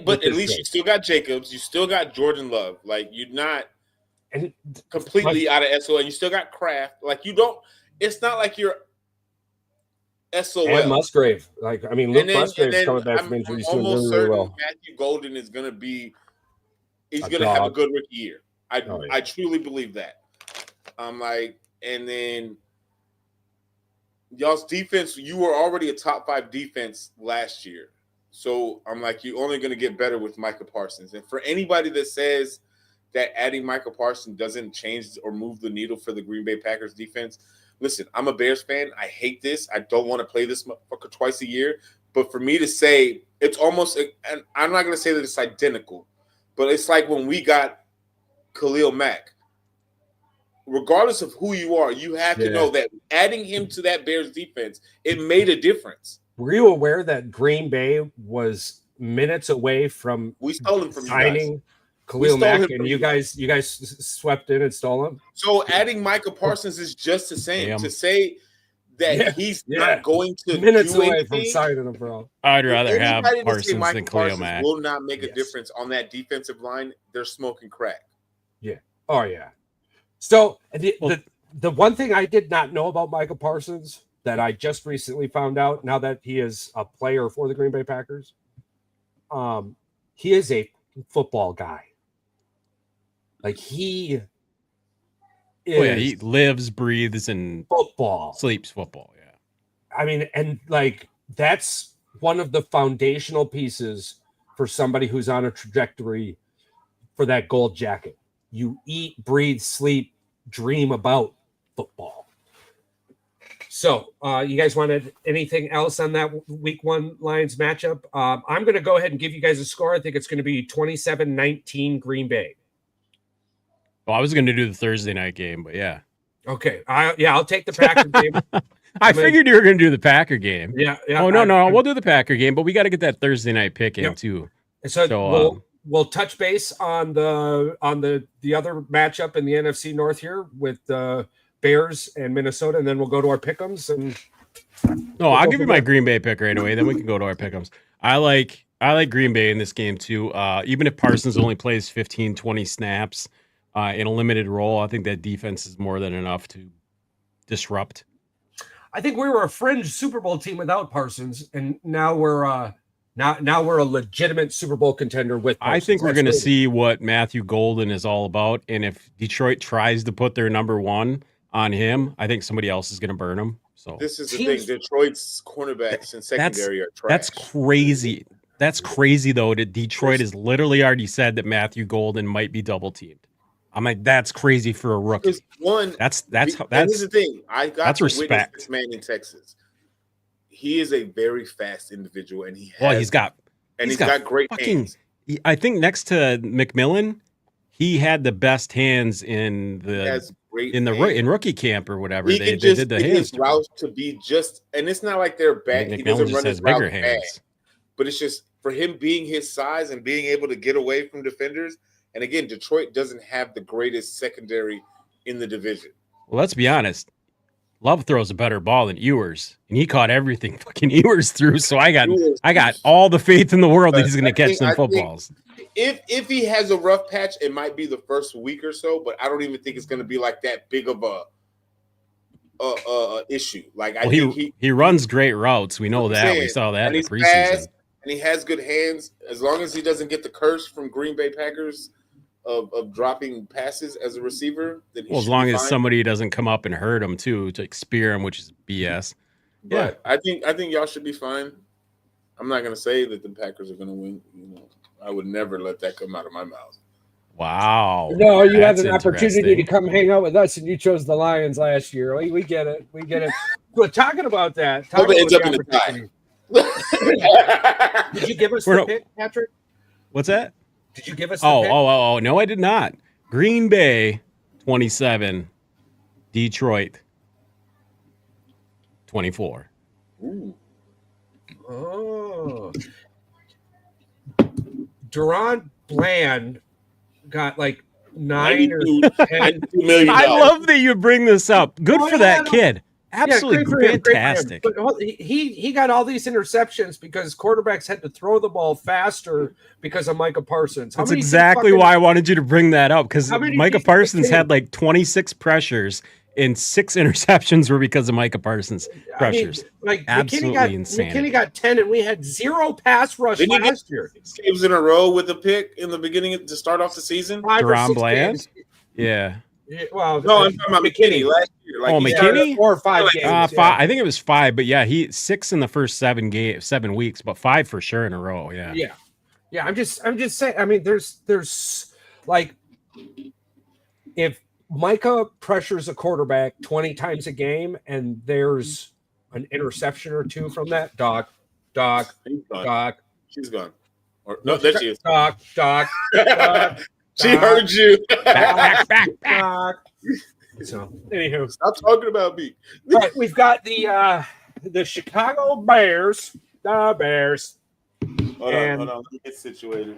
But at least you still got Jacobs. You still got Jordan Love. Like, you're not completely out of SO. And you still got Kraft. Like, you don't – it's not like you're SOL. And Musgrave. Like, I mean, Luke Musgrave's coming back from I'm injury. He's doing almost really, really certain well. Matthew Golden is going to be. He's A going to have a dog. good rookie year. I Oh, yeah. I truly believe that. I'm like, and then y'all's defense. You were already a top 5 defense last year, so I'm like, you're only going to get better with Micah Parsons. And for anybody that says that adding Micah Parsons doesn't change or move the needle for the Green Bay Packers defense, listen, I'm a Bears fan. I hate this. I don't want to play this motherfucker twice a year. But for me to say it's almost, and I'm not going to say that it's identical, but it's like when we got Khalil Mack. Regardless of who you are, you have to know that adding him to that Bears defense, it made a difference. Were you aware that Green Bay was minutes away from We stole him from signing Khalil Mack, and you guys swept in and stole him? So adding Micah Parsons is just the same. To say that he's not going to minutes do away anything, from signing him, bro. I'd rather have anybody that say Parsons Micah than Khalil Parsons Mack. will not make a difference on that defensive line. They're smoking crack. Yeah. Oh yeah. So the one thing I did not know about Micah Parsons that I just recently found out now that he is a player for the Green Bay Packers, he is a football guy. Like he is he lives, breathes, and football. Sleeps football. Yeah. I mean, and like that's one of the foundational pieces for somebody who's on a trajectory for that gold jacket. You eat, breathe, sleep, dream about football. So, you guys wanted anything else on that week 1 Lions matchup? I'm going to go ahead and give you guys a score. I think it's going to be 27-19 Green Bay. Well, I was going to do the Thursday night game, but yeah. Okay. I'll take the Packer game. I figured you were going to do the Packer game. Yeah. Oh, no. We'll do the Packer game, but we got to get that Thursday night pick in too. So we'll touch base on the other matchup in the NFC North here with the Bears and Minnesota, and then we'll go to our pick'ems. And I'll give you my Green Bay pick right away. Then we can go to our pick'ems. I like Green Bay in this game too. Even if Parsons only plays 15, 20 snaps in a limited role, I think that defense is more than enough to disrupt. I think we were a fringe Super Bowl team without Parsons, and now we're now we're a legitimate Super Bowl contender with Parsons. I think we're going to see what Matthew Golden is all about, and if Detroit tries to put their number 1 on him, I think somebody else is going to burn him. So this is the thing: Detroit's cornerbacks and secondary are trash. That's crazy. That's crazy though. That Detroit has literally already said that Matthew Golden might be double teamed. I'm like, that's crazy for a rookie. That's here's the thing. I got to respect. witness this man in Texas. He is a very fast individual, and he's got great hands. I think next to McMillan, he had the best hands in rookie camp or whatever. They did the hands routes to be just, and it's not like they're bad. He doesn't run his route bad, but it's just for him being his size and being able to get away from defenders. And again, Detroit doesn't have the greatest secondary in the division. Well, let's be honest. Love throws a better ball than Ewers, and he caught everything fucking Ewers threw. So I got all the faith in the world that he's going to catch some footballs. If he has a rough patch, it might be the first week or so, but I don't even think it's going to be like that big of a issue. Like I think he runs great routes. We know that. We saw that in the preseason. Fast, and he has good hands. As long as he doesn't get the curse from Green Bay Packers of dropping passes as a receiver, then as long as somebody doesn't come up and hurt him too, to spear him, which is BS. But I think y'all should be fine. I'm not going to say that the Packers are going to win. I would never let that come out of my mouth. Wow. No, you had an opportunity to come hang out with us, and you chose the Lions last year. We get it. But talking about that, ends up in the tie. Did you give us the pick, Patrick? What's that? Did you give us the pick? Oh, no, I did not. Green Bay 27, Detroit 24. Ooh. Oh. Duron Bland got like 9 or 10 million. I love that you bring this up. Good for that kid. Absolutely fantastic. But he got all these interceptions because quarterbacks had to throw the ball faster because of Micah Parsons. That's exactly why I wanted you to bring that up, because Micah Parsons had like 26 pressures and 6 interceptions were because of Micah Parsons' I mean, pressures. like Absolutely insane. McKinney got 10, and we had 0 pass rush Didn't he get last year. 6 games in a row with a pick in the beginning to start off the season? 5 or Deron 6 Bland? games. Yeah. Yeah, well, No, I'm talking about McKinney last year. Like Oh, he McKinney? started 4 or 5 like, games. I think it was 5, but yeah, he 6 in the first 7 weeks, but 5 for sure in a row. Yeah. Yeah. I'm just saying. I mean, there's like, if Micah pressures a quarterback 20 times a game and there's an interception or 2 from that, Doc. She's gone. Or, no, Well, there she is. Doc. She heard you. Back. So, anywho, Stop talking about me. all right, we've got the Chicago Bears, Hold on. And- Let me get situated.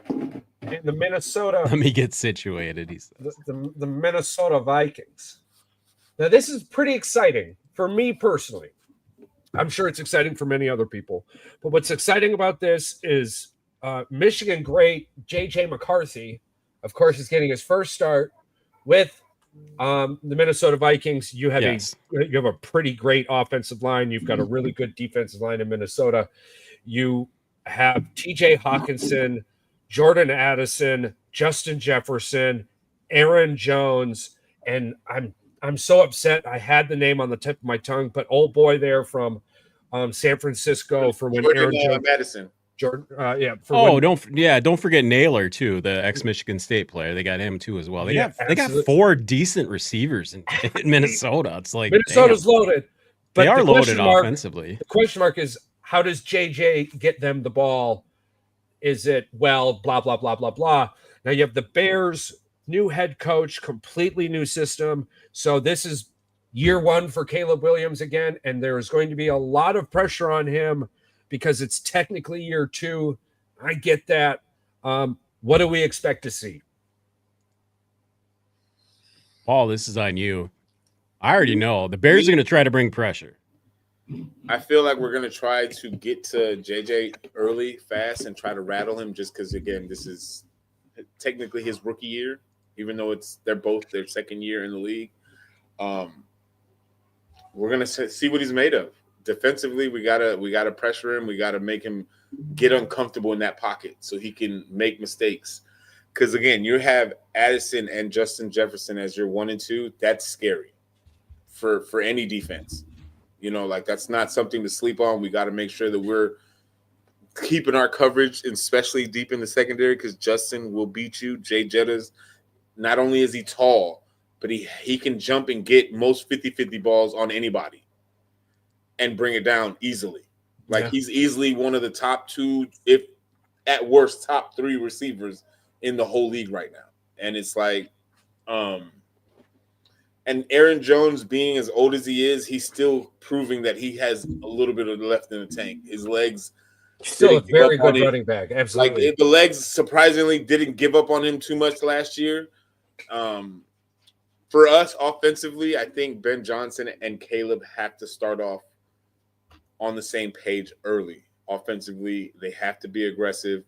and the Minnesota Let me get situated. He says. the Minnesota Vikings. Now, this is pretty exciting for me personally. I'm sure it's exciting for many other people. But what's exciting about this is Michigan great J.J. McCarthy, of course, is getting his first start with the Minnesota Vikings. You have a pretty great offensive line. You've got a really good defensive line in Minnesota. You have T.J. Hawkinson, Jordan Addison, Justin Jefferson, Aaron Jones, and I'm so upset. I had the name on the tip of my tongue, but old boy there from San Francisco for when Jordan, Aaron Jones, Madison. Jordan, don't forget Naylor too, the ex-Michigan State player. They got him too as well. They got absolutely. 4 decent receivers in Minnesota. It's like Minnesota's loaded. But They are the loaded question mark- offensively. The question mark is, how does JJ get them the ball? Is it, blah, blah, blah, blah, blah. Now you have the Bears, new head coach, completely new system. So this is year 1 for Caleb Williams again, and there is going to be a lot of pressure on him because it's technically year 2. I get that. What do we expect to see? Paul, this is on you. I already know the Bears are going to try to bring pressure. I feel like we're going to try to get to JJ early, fast, and try to rattle him just because, again, this is technically his rookie year, even though they're both their second year in the league. We're going to see what he's made of. Defensively, we gotta pressure him. We got to make him get uncomfortable in that pocket so he can make mistakes. Because, again, you have Addison and Justin Jefferson as your 1 and 2. That's scary for any defense. Like that's not something to sleep on. We got to make sure that we're keeping our coverage, especially deep in the secondary, because Justin will beat you. Jay Jetta's, not only is he tall, but he can jump and get most 50-50 balls on anybody and bring it down easily. Like he's easily one of the top 2, if at worst top 3 receivers in the whole league right now. And it's like, and Aaron Jones, being as old as he is, he's still proving that he has a little bit of left in the tank. His legs Still a very good running back. Absolutely. Like the legs surprisingly didn't give up on him too much last year. For us offensively, I think Ben Johnson and Caleb have to start off on the same page early. Offensively, they have to be aggressive.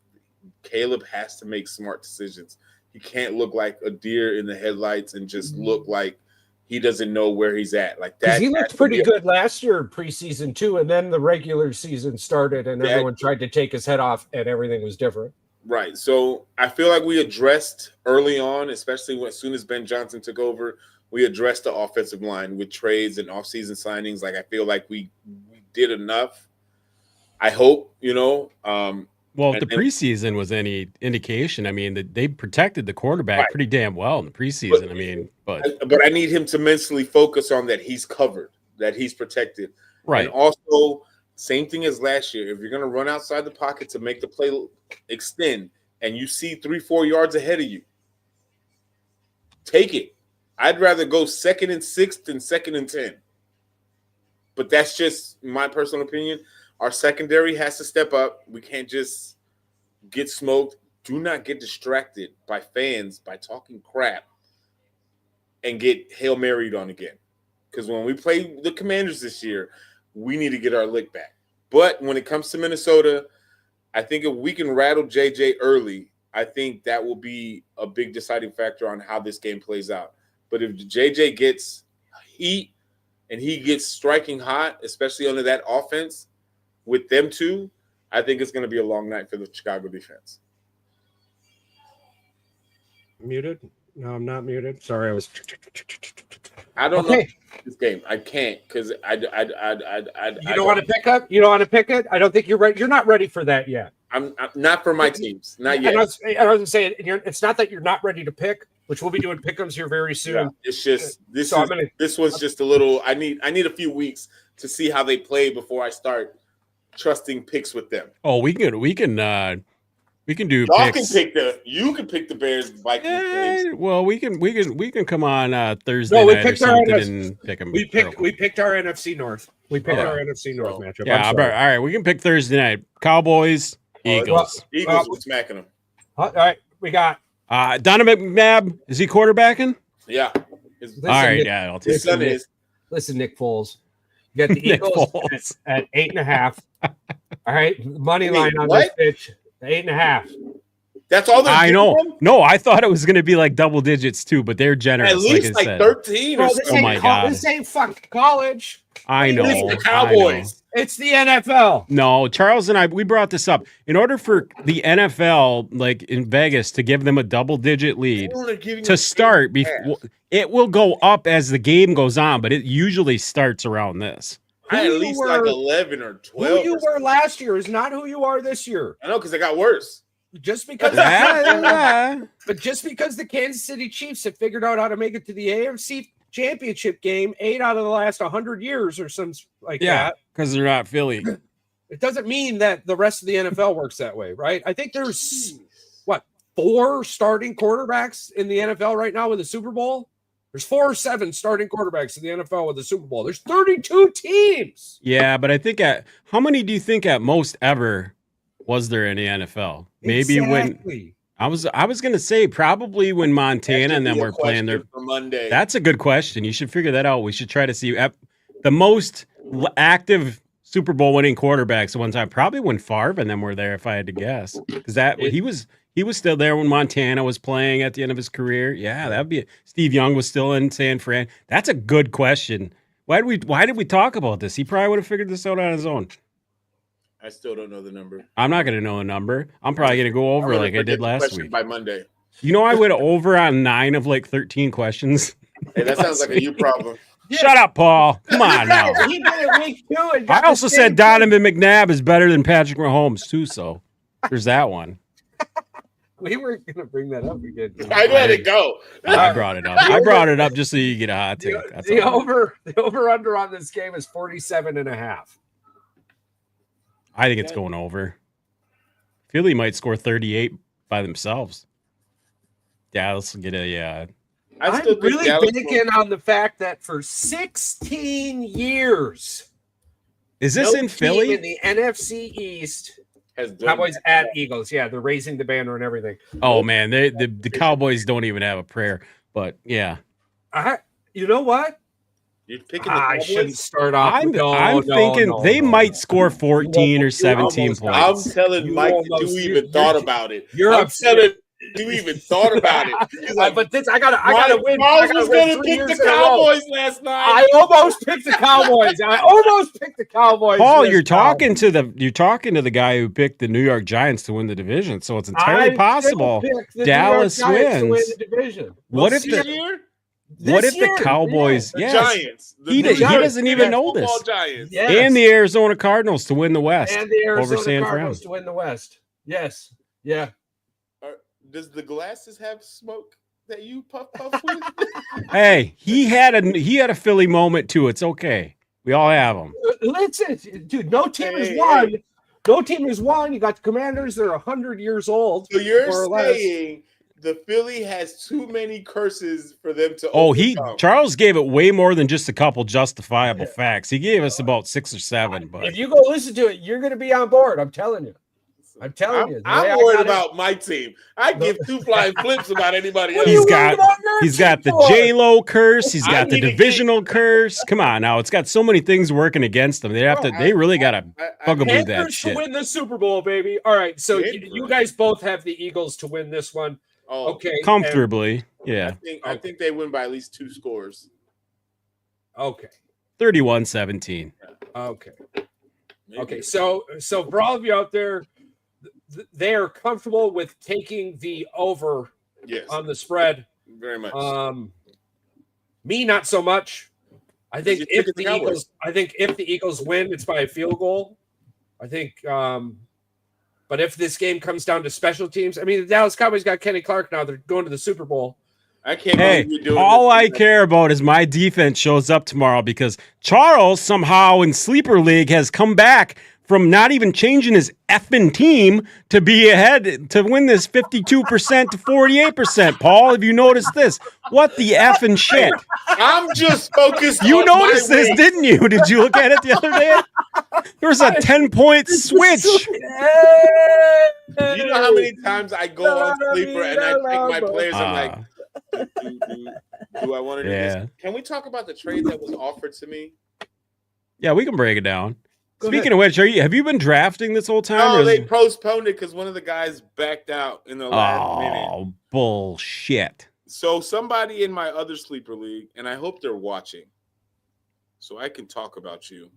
Caleb has to make smart decisions. He can't look like a deer in the headlights and just look like he doesn't know where he's at. Like that. He looked pretty good last year in preseason too, and then the regular season started and everyone tried to take his head off and everything was different. Right. So I feel like we addressed early on, especially as soon as Ben Johnson took over, we addressed the offensive line with trades and offseason signings. Like I feel like we did enough. I hope, Well, if the preseason was any indication, I mean, they protected the quarterback pretty damn well in the preseason. But I need him to mentally focus on that he's covered, that he's protected. Right. And also, same thing as last year. If you're going to run outside the pocket to make the play extend and you see 3-4 yards ahead of you, take it. I'd rather go 2nd and 6 than 2nd and 10. But that's just my personal opinion. Our secondary has to step up. We can't just get smoked. Do not get distracted by fans by talking crap and get Hail Married on again. Because when we play the Commanders this year, we need to get our lick back. But when it comes to Minnesota, I think if we can rattle JJ early, I think that will be a big deciding factor on how this game plays out. But if JJ gets heat and he gets striking hot, especially under that offense with them two, I think it's going to be a long night for the Chicago defense. Muted? No, I'm not muted. Sorry, I was. I don't know this game. I can't because I You don't want to pick up? You don't want to pick it? I don't think you're ready. You're not ready for that yet. I'm not for my teams. Not yet. And I was saying, it's not that you're not ready to pick, which we'll be doing pick'ems here very soon. Yeah, it's just this was just a little. I need a few weeks to see how they play before I start trusting picks with them. Oh, we can do Y'all picks. You can pick the Bears Vikings games. Well, we can come on Thursday we night or picked our something NFC. and pick them. We picked our NFC North. We picked our NFC North matchup. Yeah, all right. We can pick Thursday night. Cowboys, Eagles. Eagles are smacking them. All right, we got Donovan McNabb. Is he quarterbacking? Yeah. All right. Yeah, I'll take his son is. Listen, Nick Foles. You got the Eagles at 8.5. All right, money line on this pitch. 8.5. That's all they're I know. them? No, I thought it was going to be like double digits too, but they're generous. At least like 13 or something. Oh my God. This ain't fucking college. I know. It's the Cowboys. It's the NFL. No, Charles and we brought this up. In order for the NFL, like in Vegas, to give them a double-digit lead to start, it will go up as the game goes on, but it usually starts around this. At least like 11 or 12. Who you were last year is not who you are this year. I know, because it got worse. Just because, but just because the Kansas City Chiefs have figured out how to make it to the AFC Championship game 8 out of the last 100 years or something like that. Because they're not Philly. It doesn't mean that the rest of the NFL works that way, right? I think there's 4 starting quarterbacks in the NFL right now with a Super Bowl. There's 4 or 7 starting quarterbacks in the NFL with a Super Bowl. There's 32 teams. Yeah, but I think how many do you think at most ever was there in the NFL? Maybe when I was going to say probably when Montana and them were playing there for Monday. That's a good question. You should figure that out. We should try to see the most active Super Bowl winning quarterbacks at one time. Probably when Favre and them were there, if I had to guess, because he was still there when Montana was playing at the end of his career. Yeah, that'd be Steve Young was still in San Fran. That's a good question. Why did we talk about this? He probably would have figured this out on his own. I still don't know the number. I'm not going to know a number. I'm probably going to go over like I did last week. By Monday. You know, I went over on 9 of like 13 questions. Hey, that sounds like a you problem. Shut up, Paul. Come on now. He did it week 2. And I also said Donovan McNabb is better than Patrick Mahomes too, so there's that one. We were going to bring that up again. I let it go. I brought it up. I brought it up just so you get a hot take. The over-under on this game is 47.5. I think it's going over. Philly might score 38 by themselves. Dallas will get a I'm really banking on the fact that for 16 years, is this in Philly? In the NFC East, Cowboys at Eagles. Yeah, they're raising the banner and everything. Oh man, the Cowboys don't even have a prayer. But yeah, you know what? You're picking the Cowboys? I shouldn't start off. I'm thinking they might score 14 or 17 points. I'm telling Mike that you even thought about it. I'm telling you even thought about it. Like, but I gotta win. I was going to pick the Cowboys last night. I almost picked the Cowboys. Paul, you're talking to the guy who picked the New York Giants to win the division, so it's entirely possible Dallas wins. To win the division. What if the Cowboys? Giants. He doesn't even know this. Giants. Yes. And the Arizona Cardinals to win the West. And the Arizona over San Cardinals Fran. to win the West. Yes. Yeah. Does the glasses have smoke that you puff with? Hey, he had a Philly moment too. It's okay. We all have them. Listen, dude, no team has won. Hey. No team has won. You got the Commanders. They're 100 years old. So you're saying the Philly has too many curses for them to overcome. Charles gave it way more than just a couple justifiable facts. He gave us about 6 or 7. But if you go listen to it, you're going to be on board. I'm telling you. I'm worried about my team. I give 2 flying flips about anybody else. He's got the J-Lo curse. He's got the divisional curse. Come on now. It's got so many things working against them. They really got to bugaboo that shit. To win the Super Bowl, baby. All right. So you guys both have the Eagles to win this one. Oh, okay. Comfortably. Yeah. I think they win by at least 2 scores. Okay. 31-17. Okay. Maybe. Okay. So for all of you out there, they are comfortable with taking the over Yes, on the spread. very much. Me, not so much. I think you if took the the Cowboys. Eagles, win, it's by a field goal. I think. But if this game comes down to special teams, I mean, the Dallas Cowboys got Kenny Clark now. They're going to the Super Bowl. I can't Hey, believe you're doing all this. I care about is my defense shows up tomorrow because Charles somehow in Sleeper League has come back from not even changing his effing team to be ahead to win this 52% to 48%. Paul, have you noticed this? What the effing shit? I'm just focused You on noticed my this, win. didn't you? Did you look at it the other day? There was a 10-point switch. Do you know how many times I go on Sleeper and I pick my players? I'm like, do I want to do Yeah. this? Can we talk about the trade that was offered to me? Yeah, we can break it down. Go Speaking of which, have you been drafting this whole time? No, or is- they postponed it because one of the guys backed out in the last minute. Oh, bullshit. So somebody in my other Sleeper League, and I hope they're watching, so I can talk about you.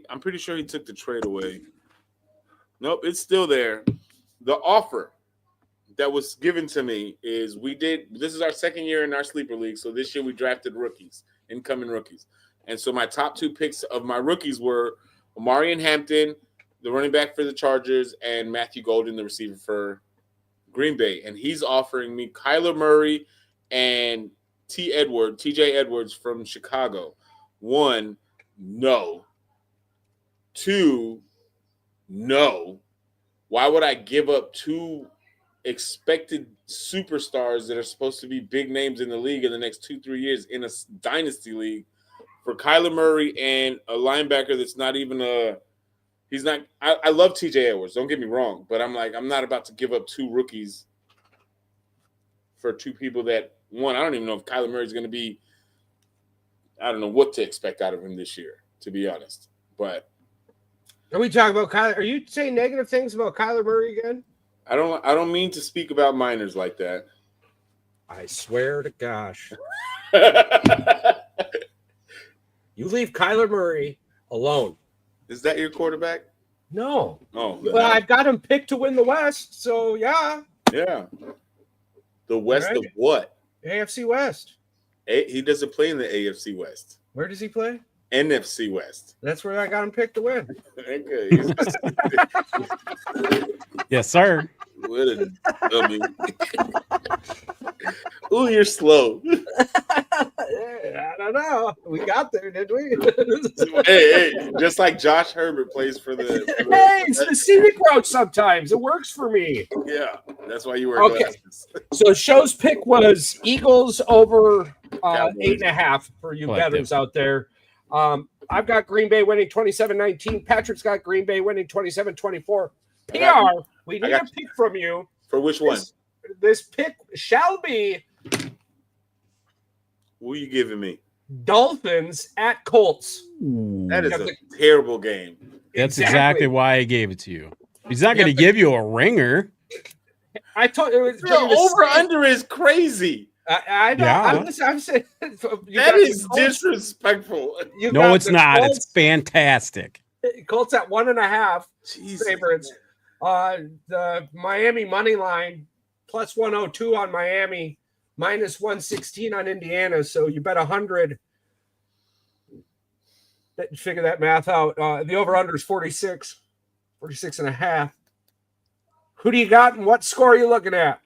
I'm pretty sure he took the trade away. Nope, it's still there. The offer that was given to me is this is our second year in our Sleeper League, so this year we drafted rookies, incoming rookies. And so my top 2 picks of my rookies were Omarion Hampton, the running back for the Chargers, and Matthew Golden, the receiver for Green Bay. And he's offering me Kyler Murray and TJ Edwards from Chicago. 1, no. 2, no. Why would I give up 2 expected superstars that are supposed to be big names in the league in the next 2-3 years in a dynasty league for Kyler Murray and a linebacker that's not even he's not. I love TJ Edwards, don't get me wrong, but I'm not about to give up 2 rookies for 2 people that, one, I don't even know if Kyler Murray's going to be, I don't know what to expect out of him this year, to be honest. But Are we talking about Kyler? Are you saying negative things about Kyler Murray again? I don't mean to speak about minors like that. I swear to gosh. You leave Kyler Murray alone. Is that your quarterback? No. Oh, Well, I've got him picked to win the West, so yeah. yeah. The West Right. of what? AFC West. He doesn't play in the AFC West. Where does he play? NFC West. That's where I got him picked to win. Okay. Yes, sir. What a dummy. Ooh, you're slow. I don't know. We got there, did we? hey, just like Josh Herbert plays for the. Hey, it's the scenic route sometimes. It works for me. Yeah, that's why you wear Okay. glasses. So show's pick was Eagles over Cowboys. 8.5 for you Collective. bettors out there. I've got Green Bay winning 27-19. Patrick's got Green Bay winning 27-24. PR, we need a pick from you. For which one? This pick shall be Who are you giving me? Dolphins at Colts. That is Yeah, a terrible game. That's exactly why I gave it to you. He's not going to give you a ringer. I told you. The over-under is crazy. I know. Yeah. I'm saying That is disrespectful. No, it's not. It's fantastic. Colts at 1.5 Jesus. favorites. The Miami money line plus 102 on Miami, minus 116 on Indiana. So you bet 100. Figure that math out. The over-under is 46 and a half. Who do you got and what score are you looking at?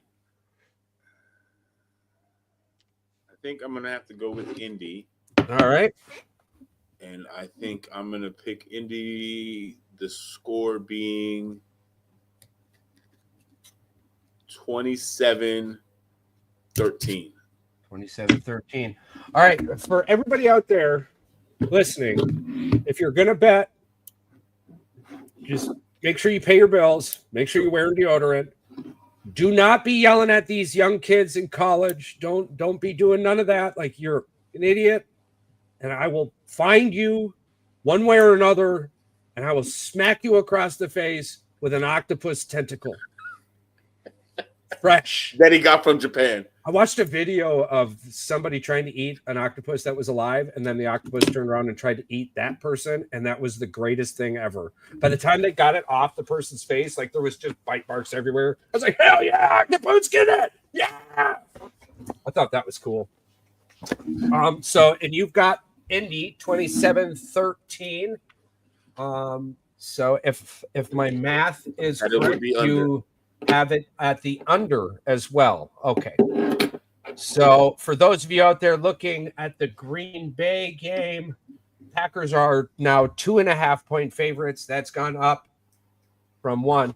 I think I'm going to have to go with Indy. All right. And I think I'm going to pick Indy, the score being 27-13. 27-13. All right. For everybody out there listening, if you're going to bet, just make sure you pay your bills. Make sure you're wearing deodorant. Do not be yelling at these young kids in college. Don't be doing none of that. Like you're an idiot. And I will find you one way or another, and I will smack you across the face with an octopus tentacle. Fresh. That he got from Japan. I watched a video of somebody trying to eat an octopus that was alive, and then the octopus turned around and tried to eat that person, and that was the greatest thing ever. By the time they got it off the person's face, like there was just bite marks everywhere. I was like, hell yeah, octopus, get it! Yeah! I thought that was cool. So, and you've got Indy 27-13. So if my math is correct, you have it at the under as well. Okay. So for those of you out there looking at the Green Bay game, Packers are now 2.5-point favorites. That's gone up from 1.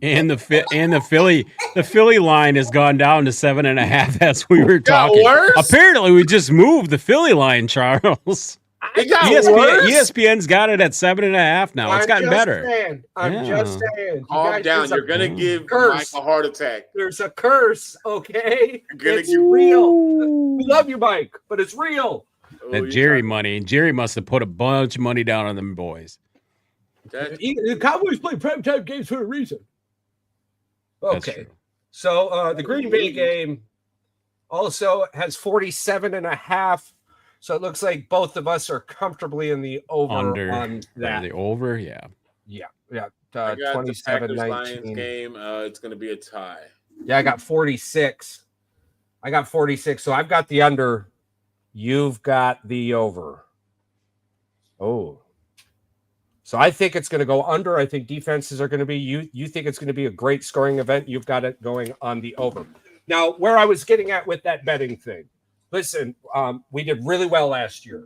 And the Philly line has gone down to 7.5 as we were talking. Worse? Apparently, we just moved the Philly line, Charles. It got worse. ESPN's got it at 7.5 now. It's gotten better. I'm just saying. Calm down. You're gonna give Mike a heart attack. There's a curse, okay? It's give real. We love you, Mike, but it's real. That Jerry money. Jerry must have put a bunch of money down on them boys. The Cowboys play primetime games for a reason. Okay. So the Green Bay game also has 47.5. So it looks like both of us are comfortably in the over on that. The over, yeah. Yeah. I got 27-19 the Lions game. It's going to be a tie. Yeah, I got 46. So I've got the under. You've got the over. Oh. So I think it's going to go under. I think defenses are going to be you think it's going to be a great scoring event. You've got it going on the over. Now, where I was getting at with that betting thing. Listen, we did really well last year.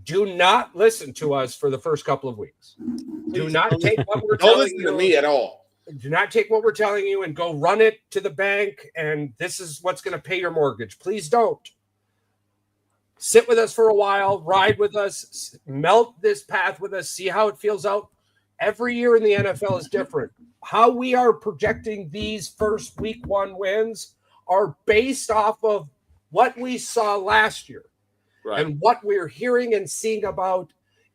Do not listen to us for the first couple of weeks. Do not take what we're telling you. Don't listen to me at all. Do not take what we're telling you and go run it to the bank, and this is what's going to pay your mortgage. Please don't. Sit with us for a while, ride with us, melt this path with us, see how it feels out. Every year in the NFL is different. How we are projecting these first week 1 wins are based off of what we saw last year and what we're hearing and seeing about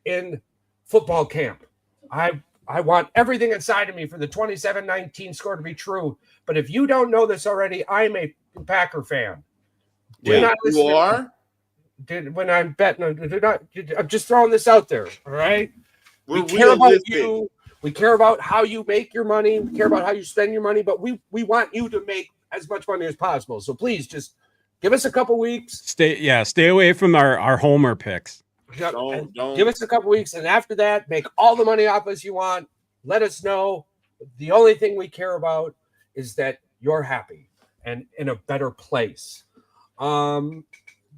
in football camp. I want everything inside of me for the 27-19 score to be true. But if you don't know this already, I'm a Packer fan. You are? When I'm betting, I'm just throwing this out there. All right. We care about you. We care about how you make your money. We care about how you spend your money. But we want you to make as much money as possible. So please just give us a couple weeks. Stay away from our homer picks. Don't. Give us a couple weeks, and after that, make all the money off us you want. Let us know. The only thing we care about is that you're happy and in a better place.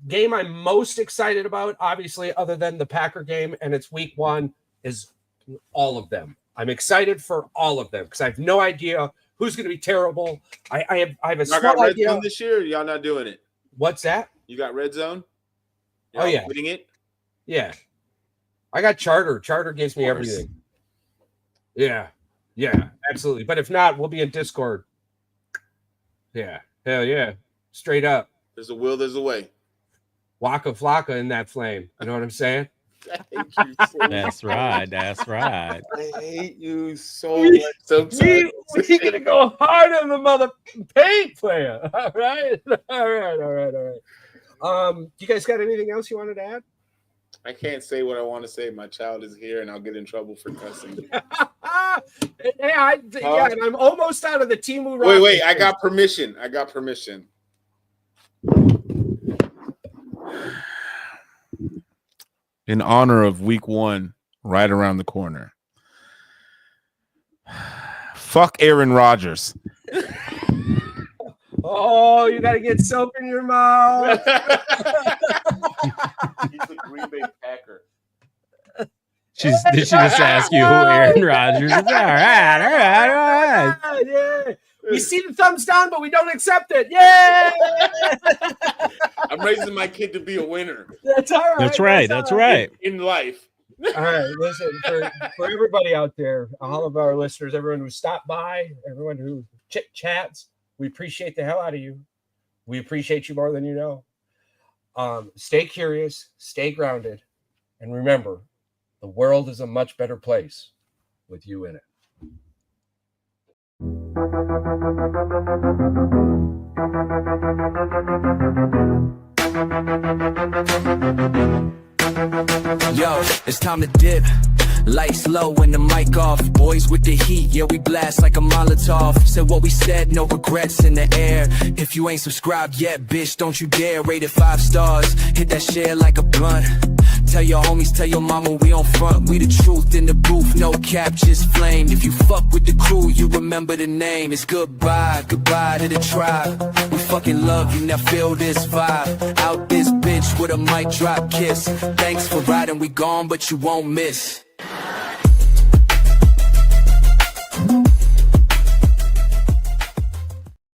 Game I'm most excited about, obviously, other than the Packer game, and it's week 1, is all of them. I'm excited for all of them because I have no idea who's going to be terrible. I have a small idea. Red Zone this year? Y'all not doing it? What's that? You got Red Zone? Y'all winning it? Yeah. I got Charter. Charter gives me everything. Yeah, absolutely. But if not, we'll be in Discord. Yeah, hell yeah. Straight up. There's a will, there's a way. Waka flocka in that flame. You know what I'm saying? I hate you so That's right. I hate you so much. Sometimes. We're going to go hard on the mother paint player. All right. You guys got anything else you wanted to add? I can't say what I want to say. My child is here, and I'll get in trouble for cussing. And I'm almost out of the Timu. Wait! I got permission. In honor of week 1, right around the corner. Fuck Aaron Rodgers. Oh, you got to get soap in your mouth. He's a Green Bay Packer. Did she just ask you who Aaron Rodgers is? All right. Yeah. We see the thumbs down, but we don't accept it. Yeah. I'm raising my kid to be a winner. That's all right. That's right. In life. All right. Listen, for everybody out there, all of our listeners, everyone who stopped by, everyone who chit-chats, we appreciate the hell out of you. We appreciate you more than you know. Stay curious, stay grounded, and remember, the world is a much better place with you in it. Yo, it's time to dip. Lights low and the mic off. Boys with the heat, yeah, we blast like a Molotov. Said what we said, no regrets in the air. If you ain't subscribed yet, bitch, don't you dare. Rate it 5 stars, hit that share like a blunt. Tell your homies, tell your mama we on front. We the truth in the booth, no cap, just flame. If you fuck with the crew, you remember the name. It's goodbye, goodbye to the tribe. We fucking love you, now feel this vibe. Out this bitch with a mic drop kiss. Thanks for riding, we gone, but you won't miss.